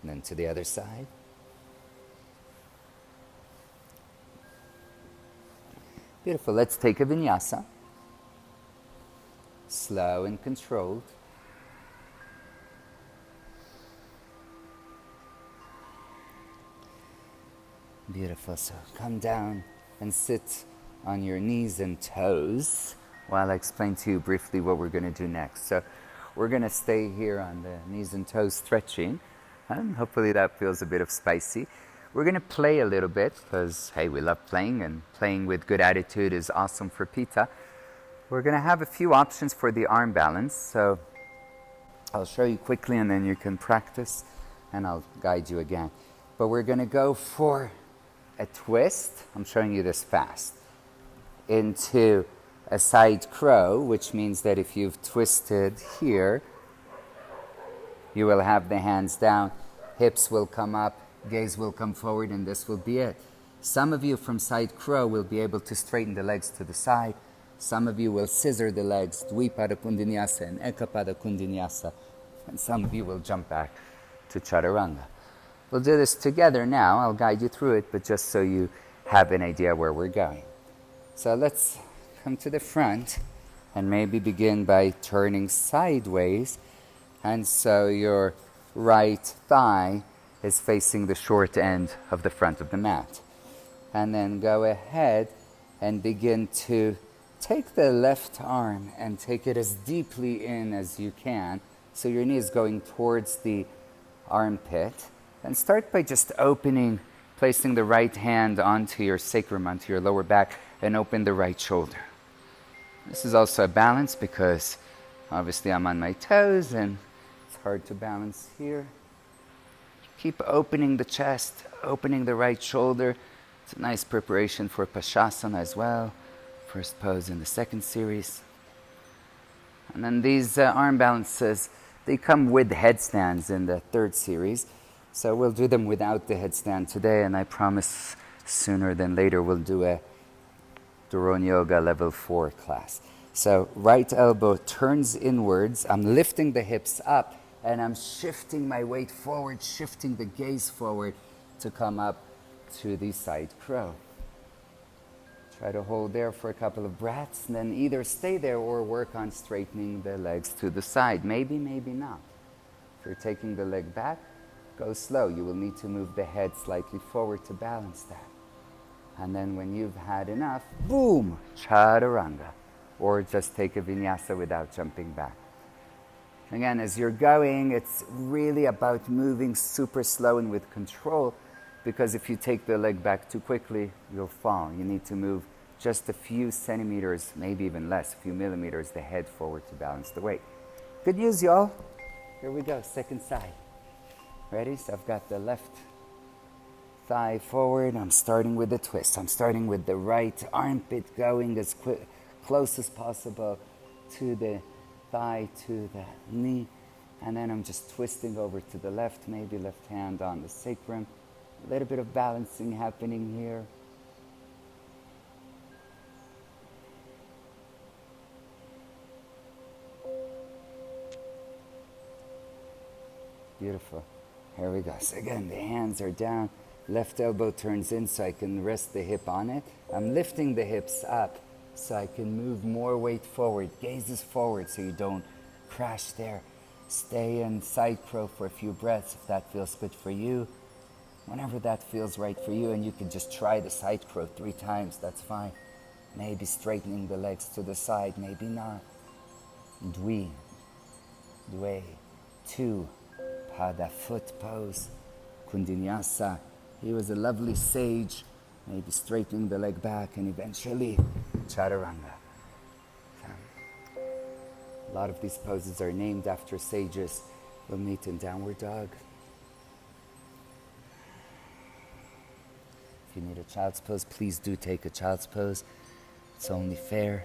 And then to the other side. Beautiful. Let's take a vinyasa. Slow and controlled. Beautiful. So come down and sit on your knees and toes while I explain to you briefly what we're going to do next. So we're going to stay here on the knees and toes stretching, and hopefully that feels a bit of spicy. We're going to play a little bit because, hey, we love playing, and playing with good attitude is awesome for Pitta. We're going to have a few options for the arm balance. So I'll show you quickly and then you can practice and I'll guide you again. But we're going to go for a twist. I'm showing you this fast. Into a side crow, which means that if you've twisted here, you will have the hands down, hips will come up, gaze will come forward, and this will be it. Some of you from side crow will be able to straighten the legs to the side. Some of you will scissor the legs, Dvipada Kundinyasa and Ekapada Kundinyasa. And some of you will jump back to Chaturanga. We'll do this together now. I'll guide you through it, but just so you have an idea where we're going. So let's come to the front and maybe begin by turning sideways. And so your right thigh is facing the short end of the front of the mat. And then go ahead and begin to take the left arm and take it as deeply in as you can. So your knee is going towards the armpit. And start by just opening, placing the right hand onto your sacrum, onto your lower back, and open the right shoulder. This is also a balance because obviously I'm on my toes and it's hard to balance here. Keep opening the chest, opening the right shoulder. It's a nice preparation for Pashasana as well. First pose in the second series. And then these arm balances, they come with headstands in the third series. So we'll do them without the headstand today, and I promise sooner than later we'll do a Dhurana Yoga level 4 class. So right elbow turns inwards. I'm lifting the hips up, and I'm shifting my weight forward, shifting the gaze forward to come up to the side crow. Try to hold there for a couple of breaths, and then either stay there or work on straightening the legs to the side. Maybe, maybe not. If you're taking the leg back, go slow. You will need to move the head slightly forward to balance that. And then when you've had enough, boom, Chaturanga. Or just take a vinyasa without jumping back. Again, as you're going, it's really about moving super slow and with control, because if you take the leg back too quickly, you'll fall. You need to move just a few centimeters, maybe even less, a few millimeters, the head forward to balance the weight. Good news, y'all. Here we go, second side. Ready? So I've got the left thigh forward. I'm starting with the twist. I'm starting with the right armpit going as close as possible to the thigh, to the knee. And then I'm just twisting over to the left, maybe left hand on the sacrum. A little bit of balancing happening here. Beautiful. Here we go. So again, the hands are down. Left elbow turns in so I can rest the hip on it. I'm lifting the hips up so I can move more weight forward. Gaze is forward so you don't crash there. Stay in side crow for a few breaths if that feels good for you. Whenever that feels right for you, and you can just try the side crow 3 times, that's fine. Maybe straightening the legs to the side, maybe not. Dwi, dwe, 2, pada foot pose, kundinyasa. He was a lovely sage, maybe straightening the leg back, and eventually chaturanga. A lot of these poses are named after sages. We'll meet in downward dog. If you need a child's pose, please do take a child's pose. It's only fair.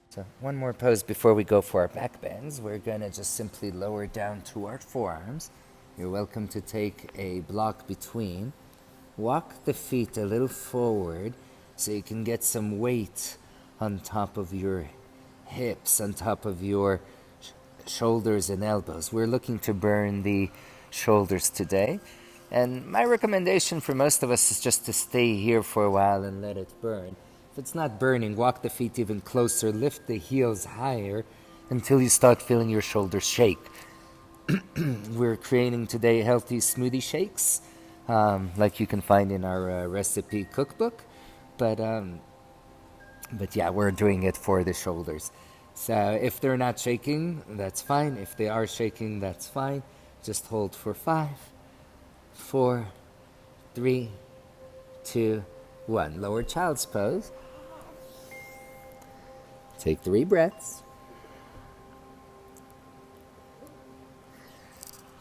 So one more pose before we go for our back bends. We're going to just simply lower down to our forearms. You're welcome to take a block between. Walk the feet a little forward so you can get some weight on top of your hips, on top of your shoulders and elbows. We're looking to burn the shoulders today. And my recommendation for most of us is just to stay here for a while and let it burn. If it's not burning, walk the feet even closer, lift the heels higher until you start feeling your shoulders shake. We're creating today healthy smoothie shakes, like you can find in our recipe cookbook. But yeah, we're doing it for the shoulders. So if they're not shaking, that's fine. If they are shaking, that's fine. Just hold for 5, 4, 3, 2, 1. Lower child's pose. Take 3 breaths.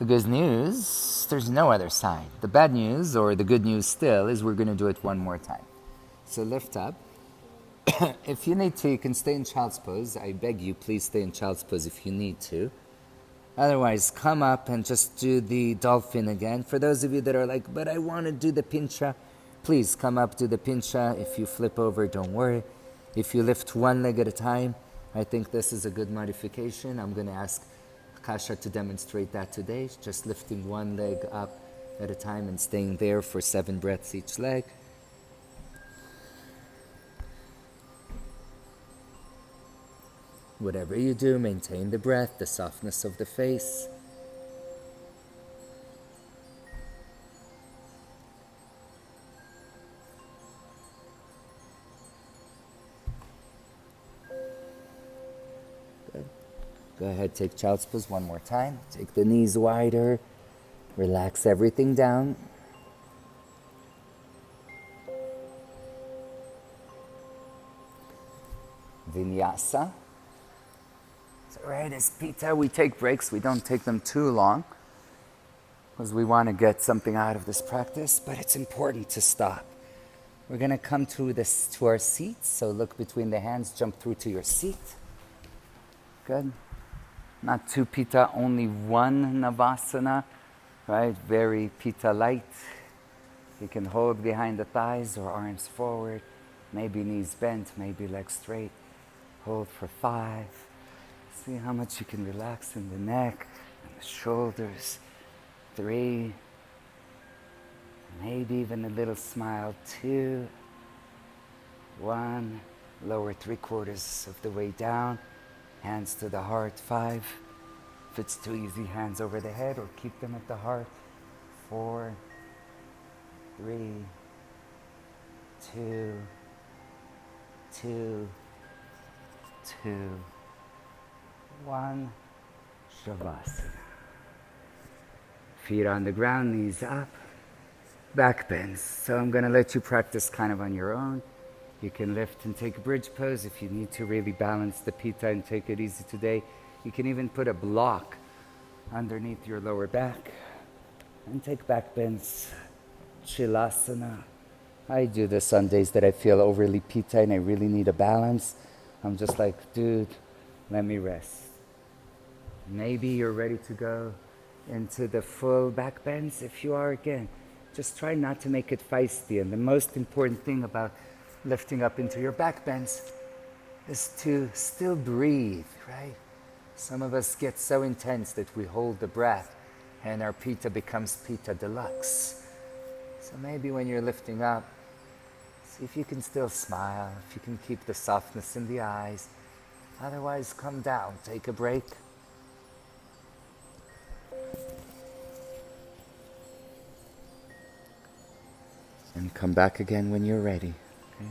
The good news, there's no other side. The bad news, or the good news still, is we're going to do it one more time. So lift up. If you need to, you can stay in child's pose. I beg you, please stay in child's pose if you need to. Otherwise, come up and just do the dolphin again. For those of you that are like, but I want to do the pincha, please come up, do the pincha. If you flip over, don't worry. If you lift one leg at a time, I think this is a good modification. I'm going to ask Kasha to demonstrate that today. Just lifting one leg up at a time and staying there for 7 breaths each leg. Whatever you do, maintain the breath, the softness of the face. Good. Go ahead, take child's pose one more time. Take the knees wider. Relax everything down. Vinyasa. So right as Pitta, we take breaks. We don't take them too long because we want to get something out of this practice, but it's important to stop. We're going to come to our seats. So look between the hands, jump through to your seat. Good. Not too Pitta, only one Navasana, right? Very Pitta light. You can hold behind the thighs or arms forward, maybe knees bent, maybe legs straight. Hold for 5. See how much you can relax in the neck and the shoulders. 3. Maybe even a little smile. 2. 1. Lower 3/4 of the way down. Hands to the heart. 5. If it's too easy, hands over the head or keep them at the heart. 4. 3. 2. 2. 2. 1. Shavasana. Feet on the ground, knees up. Back bends. So I'm going to let you practice kind of on your own. You can lift and take a bridge pose if you need to really balance the Pitta and take it easy today. You can even put a block underneath your lower back and take back bends. Chilasana. I do this on days that I feel overly Pitta and I really need a balance. I'm just like, dude, let me rest. Maybe you're ready to go into the full back bends. If you are, again, just try not to make it feisty. And the most important thing about lifting up into your back bends is to still breathe, right? Some of us get so intense that we hold the breath and our Pitta becomes Pitta deluxe. So maybe when you're lifting up, See if you can still smile, if you can keep the softness in the eyes. Otherwise, come down, take a break. And come back again when you're ready. Okay?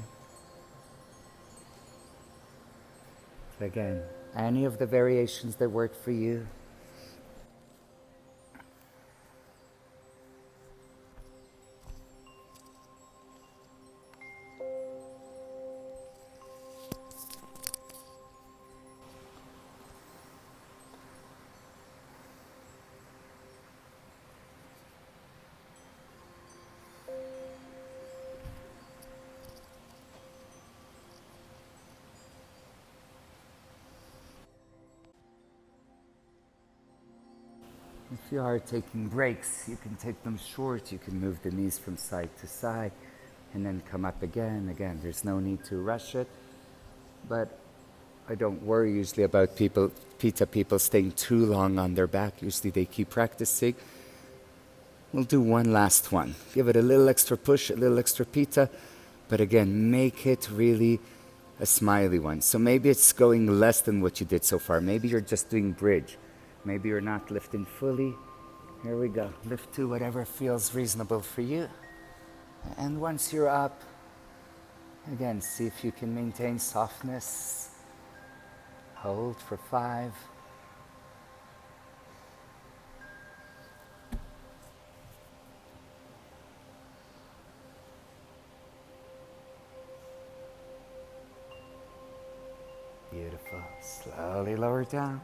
So again, any of the variations that work for you. If you are taking breaks, you can take them short. You can move the knees from side to side and then come up again. Again, there's no need to rush it. But I don't worry usually about Pitta people staying too long on their back. Usually they keep practicing. We'll do one last one. Give it a little extra push, a little extra Pitta. But again, make it really a smiley one. So maybe it's going less than what you did so far. Maybe you're just doing bridge. Maybe you're not lifting fully. Here we go. Lift to whatever feels reasonable for you. And once you're up, again, see if you can maintain softness. Hold for 5. Beautiful. Slowly lower down.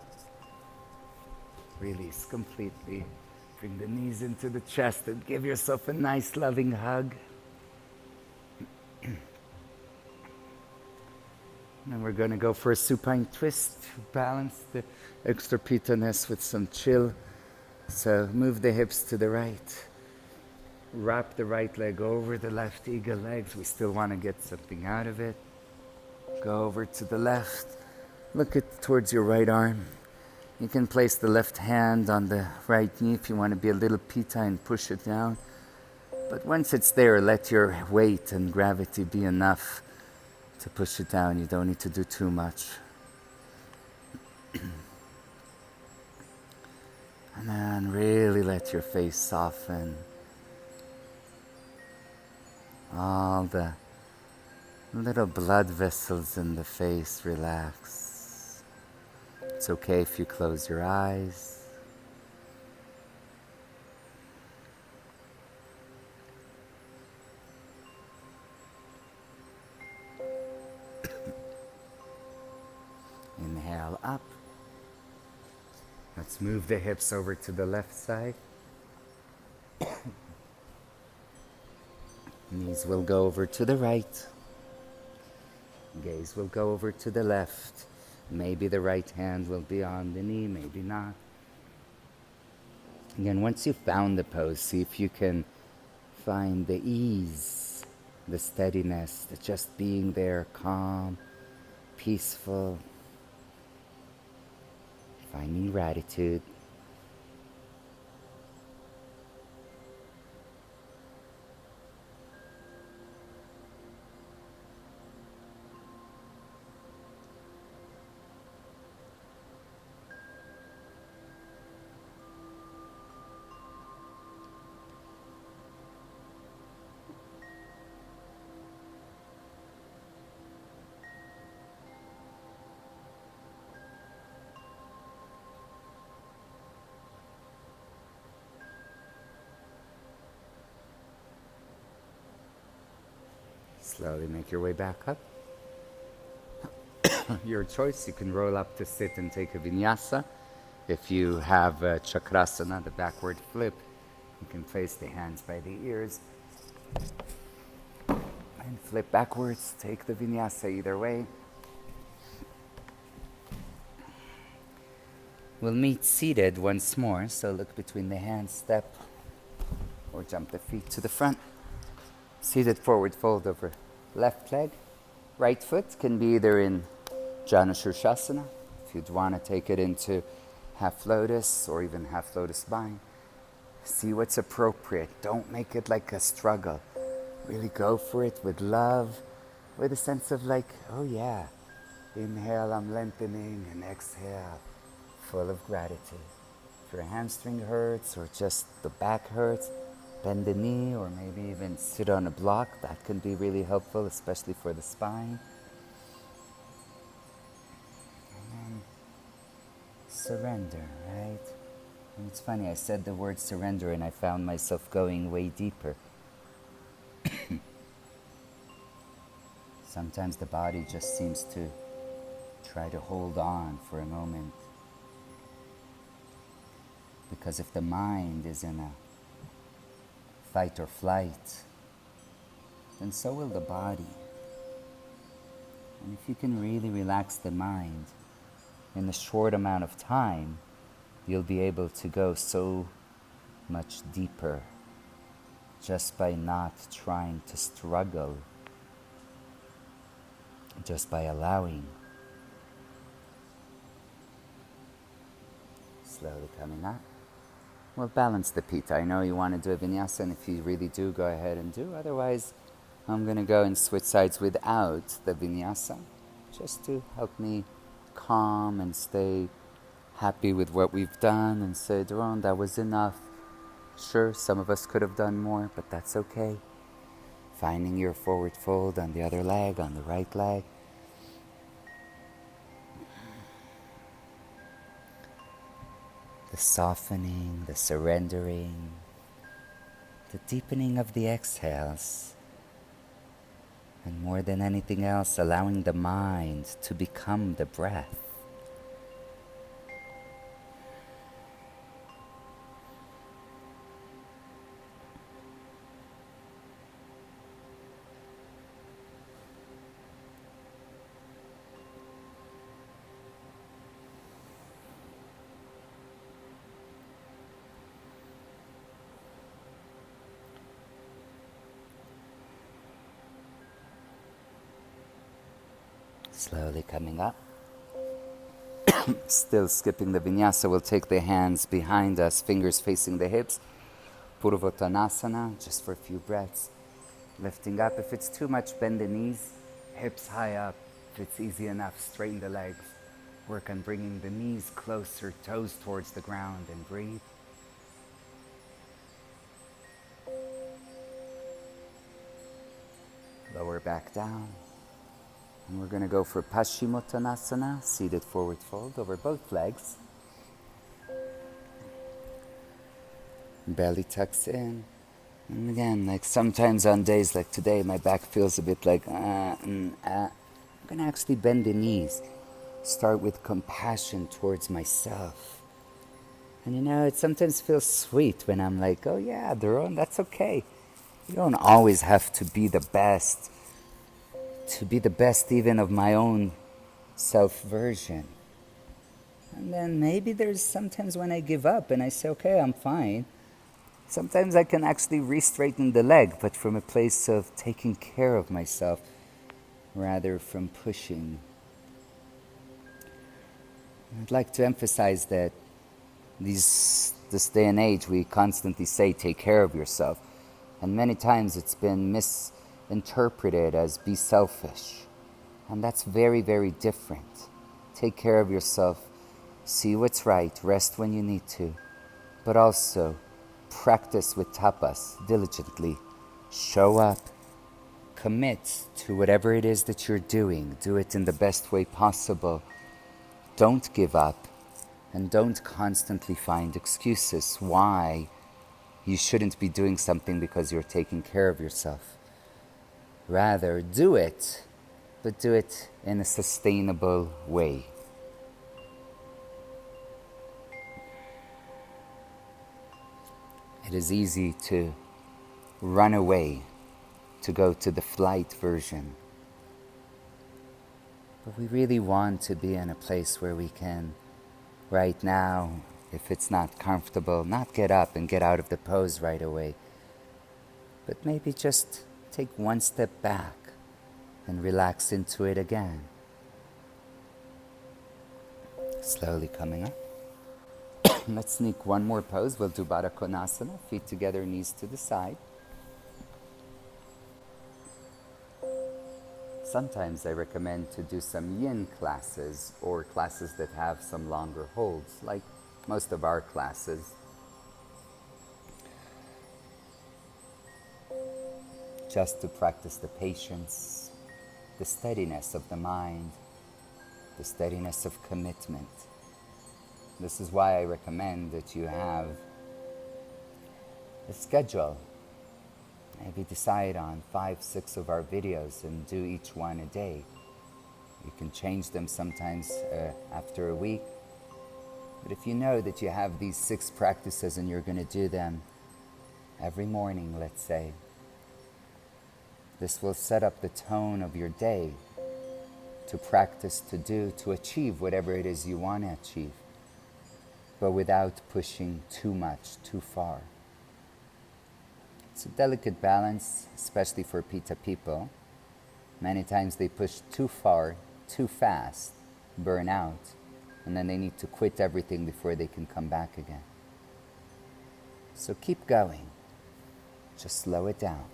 Release completely. Bring the knees into the chest and give yourself a nice loving hug. And we're going to go for a supine twist to balance the extra pitta-ness with some chill. So move the hips to the right. Wrap the right leg over the left eagle legs. We still want to get something out of it. Go over to the left. Look towards your right arm. You can place the left hand on the right knee if you want to be a little pitta and push it down. But once it's there, let your weight and gravity be enough to push it down. You don't need to do too much. And then really let your face soften. All the little blood vessels in the face relax. It's okay if you close your eyes. Inhale up. Let's move the hips over to the left side. Knees will go over to the right. Gaze will go over to the left. Maybe the right hand will be on the knee, maybe not. Again, once you've found the pose, see if you can find the ease, the steadiness, the just being there, calm, peaceful, finding gratitude. Slowly make your way back up. Your choice, you can roll up to sit and take a vinyasa. If you have chakrasana, the backward flip, you can place the hands by the ears and flip backwards, take the vinyasa either way. We'll meet seated once more, so look between the hands, step, or jump the feet to the front. Seated forward fold over left leg. Right foot can be either in Janu Shirshasana, if you'd want to take it into half lotus or even half lotus bind. See what's appropriate. Don't make it like a struggle. Really go for it with love, with a sense of like, oh yeah, inhale, I'm lengthening, and exhale, full of gratitude. If your hamstring hurts or just the back hurts, bend the knee or maybe even sit on a block. That can be really helpful, especially for the spine. And then surrender, right? And it's funny, I said the word surrender and I found myself going way deeper. Sometimes the body just seems to try to hold on for a moment. Because if the mind is in a fight or flight, then so will the body. And if you can really relax the mind in a short amount of time, you'll be able to go so much deeper just by not trying to struggle, just by allowing. Slowly coming up. Well, balance the pitta. I know you want to do a vinyasa, and if you really do, go ahead and do. Otherwise, I'm going to go and switch sides without the vinyasa, just to help me calm and stay happy with what we've done and say, Daron, that was enough. Sure, some of us could have done more, but that's okay. Finding your forward fold on the other leg, on the right leg. The softening, the surrendering, the deepening of the exhales, and more than anything else, allowing the mind to become the breath. Slowly coming up. Still skipping the vinyasa, we'll take the hands behind us, fingers facing the hips. Purvottanasana, just for a few breaths. Lifting up. If it's too much, bend the knees, hips high up. If it's easy enough, straighten the legs. Work on bringing the knees closer, toes towards the ground, and breathe. Lower back down. And we're going to go for Paschimottanasana, seated forward fold over both legs. Belly tucks in. And again, like sometimes on days like today, my back feels a bit like, I'm going to actually bend the knees. Start with compassion towards myself. And you know, it sometimes feels sweet when I'm like, oh yeah, Daron, that's okay. You don't always have to be the best. To be the best even of my own self-version. And then maybe there's sometimes when I give up and I say, okay, I'm fine. Sometimes I can actually re-straighten the leg, but from a place of taking care of myself rather from pushing. I'd like to emphasize that this day and age we constantly say take care of yourself, and many times it's been misinterpreted as be selfish, and that's very, very different. Take care of yourself, see what's right, rest when you need to, but also practice with tapas diligently. Show up, commit to whatever it is that you're doing. Do it in the best way possible. Don't give up, and don't constantly find excuses why you shouldn't be doing something because you're taking care of yourself. Rather, do it, but do it in a sustainable way. It is easy to run away, to go to the flight version. But we really want to be in a place where we can, right now, if it's not comfortable, not get up and get out of the pose right away, but maybe just take one step back and relax into it again. Slowly coming up. Let's sneak one more pose. We'll do Baddha Konasana, feet together, knees to the side. sometimes I recommend to do some yin classes or classes that have some longer holds, like most of our classes. Just to practice the patience, the steadiness of the mind, the steadiness of commitment. This is why I recommend that you have a schedule. Maybe decide on 5, 6 of our videos and do each one a day. You can change them sometimes after a week. But if you know that you have these 6 practices and you're going to do them every morning, let's say, this will set up the tone of your day to practice, to do, to achieve whatever it is you want to achieve, but without pushing too much, too far. It's a delicate balance, especially for Pitta people. Many times they push too far, too fast, burn out, and then they need to quit everything before they can come back again. So keep going. Just slow it down.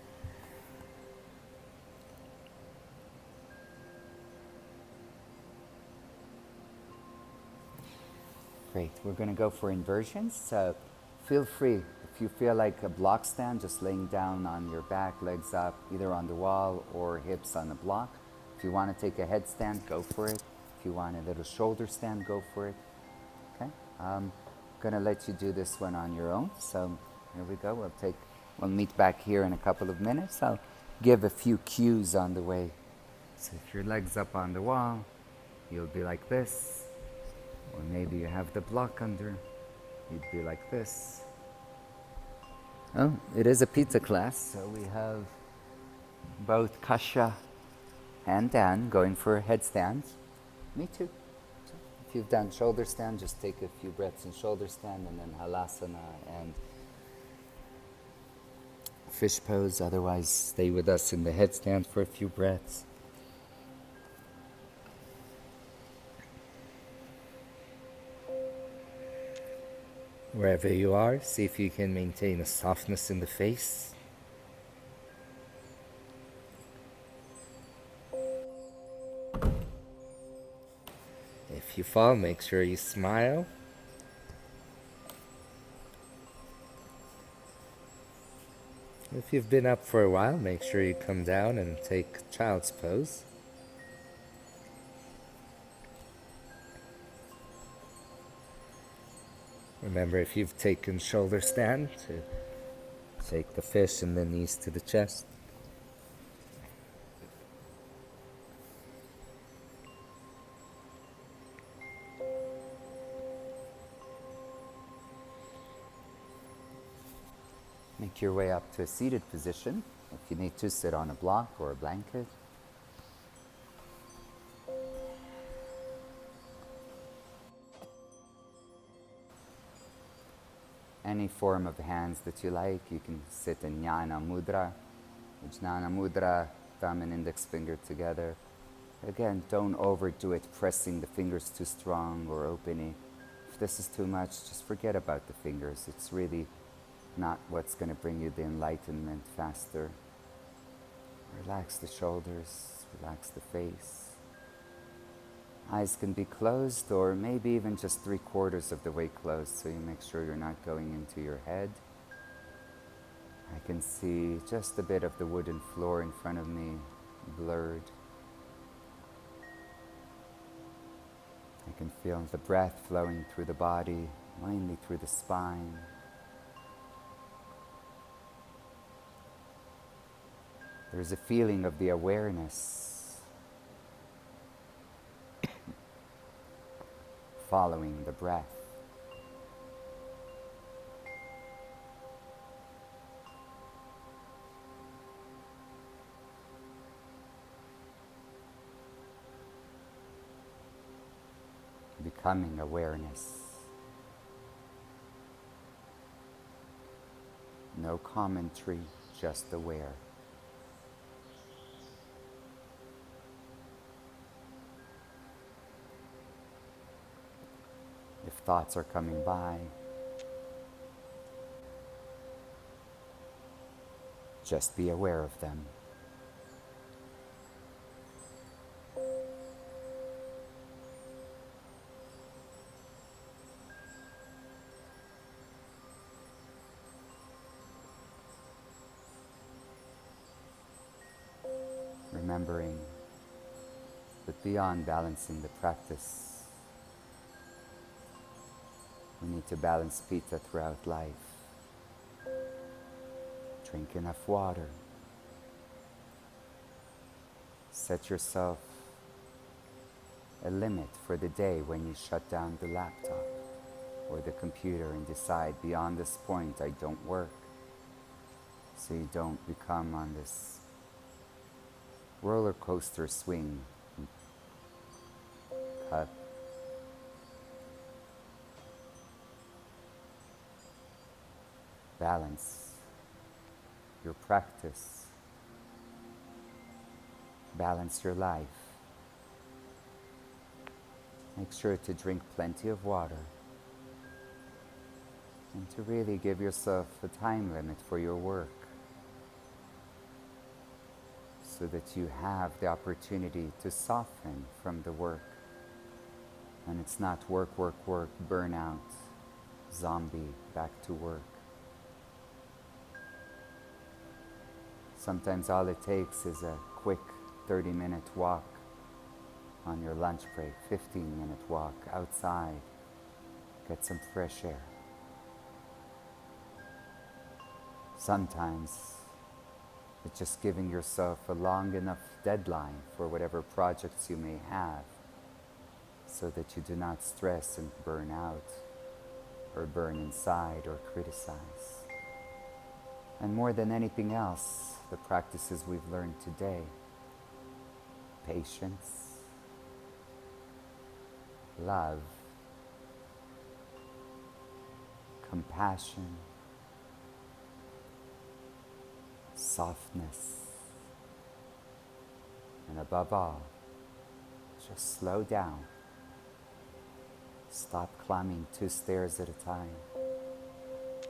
Great. We're going to go for inversions. So feel free. If you feel like a block stand, just laying down on your back, legs up, either on the wall or hips on the block. If you want to take a headstand, go for it. If you want a little shoulder stand, go for it. Okay? I'm going to let you do this one on your own. So here we go. We'll meet back here in a couple of minutes. I'll give a few cues on the way. So if your leg's up on the wall, you'll be like this. Or maybe you have the block under, you'd be like this. Oh, it is a Pitta class, so we have both Kasha and Dan going for headstands. Me too. So if you've done shoulder stand, just take a few breaths in shoulder stand, and then halasana and fish pose. Otherwise, stay with us in the headstand for a few breaths. Wherever you are, see if you can maintain a softness in the face. If you fall, make sure you smile. If you've been up for a while, make sure you come down and take child's pose. Remember, if you've taken shoulder stand, to take the fish and the knees to the chest. Make your way up to a seated position. If you need to, sit on a block or a blanket. Any form of hands that you like. You can sit in Jnana Mudra. Jnana Mudra, thumb and index finger together. Again, don't overdo it, pressing the fingers too strong or opening. If this is too much, just forget about the fingers. It's really not what's going to bring you the enlightenment faster. Relax the shoulders, relax the face. Eyes can be closed, or maybe even just 3/4 of the way closed, so you make sure you're not going into your head. I can see just a bit of the wooden floor in front of me, blurred. I can feel the breath flowing through the body, mainly through the spine. There's a feeling of the awareness following the breath. Becoming awareness. No commentary, just aware. If thoughts are coming by, just be aware of them. remembering that beyond balancing the practice, we need to balance Pitta throughout life. Drink enough water. Set yourself a limit for the day when you shut down the laptop or the computer and decide beyond this point I don't work, so you don't become on this roller coaster swing. Cut. Balance your practice. Balance your life. Make sure to drink plenty of water and to really give yourself a time limit for your work so that you have the opportunity to soften from the work. And it's not work, work, work, burnout, zombie, back to work. Sometimes all it takes is a quick 30-minute walk on your lunch break, 15-minute walk outside, get some fresh air. Sometimes it's just giving yourself a long enough deadline for whatever projects you may have so that you do not stress and burn out or burn inside or criticize. And more than anything else, the practices we've learned today: patience, love, compassion, softness, and above all, just slow down. Stop climbing 2 stairs at a time.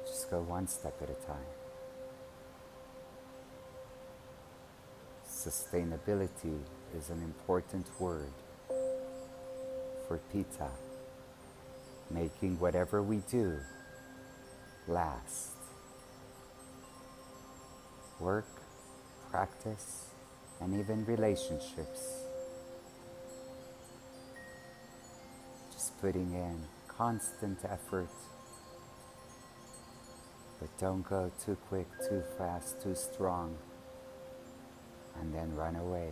Just go 1 step at a time. Sustainability is an important word for Pitta, making whatever we do last. Work, practice, and even relationships. Just putting in constant effort, but don't go too quick, too fast, too strong, and then run away.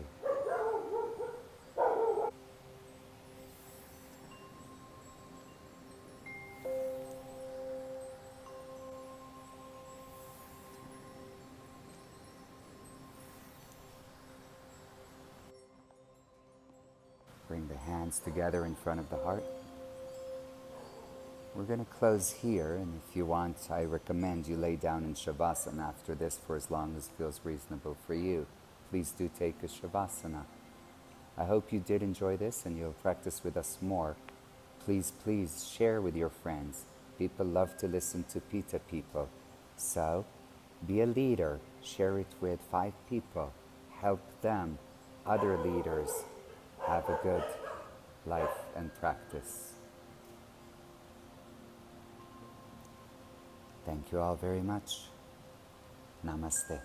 Bring the hands together in front of the heart. We're going to close here, and if you want, I recommend you lay down in Shavasana after this for as long as feels reasonable for you. Please do take a Shavasana. I hope you did enjoy this and you'll practice with us more. Please, please share with your friends. People love to listen to Pitta people. So, be a leader. Share it with 5 people. Help them, other leaders, have a good life and practice. Thank you all very much. Namaste.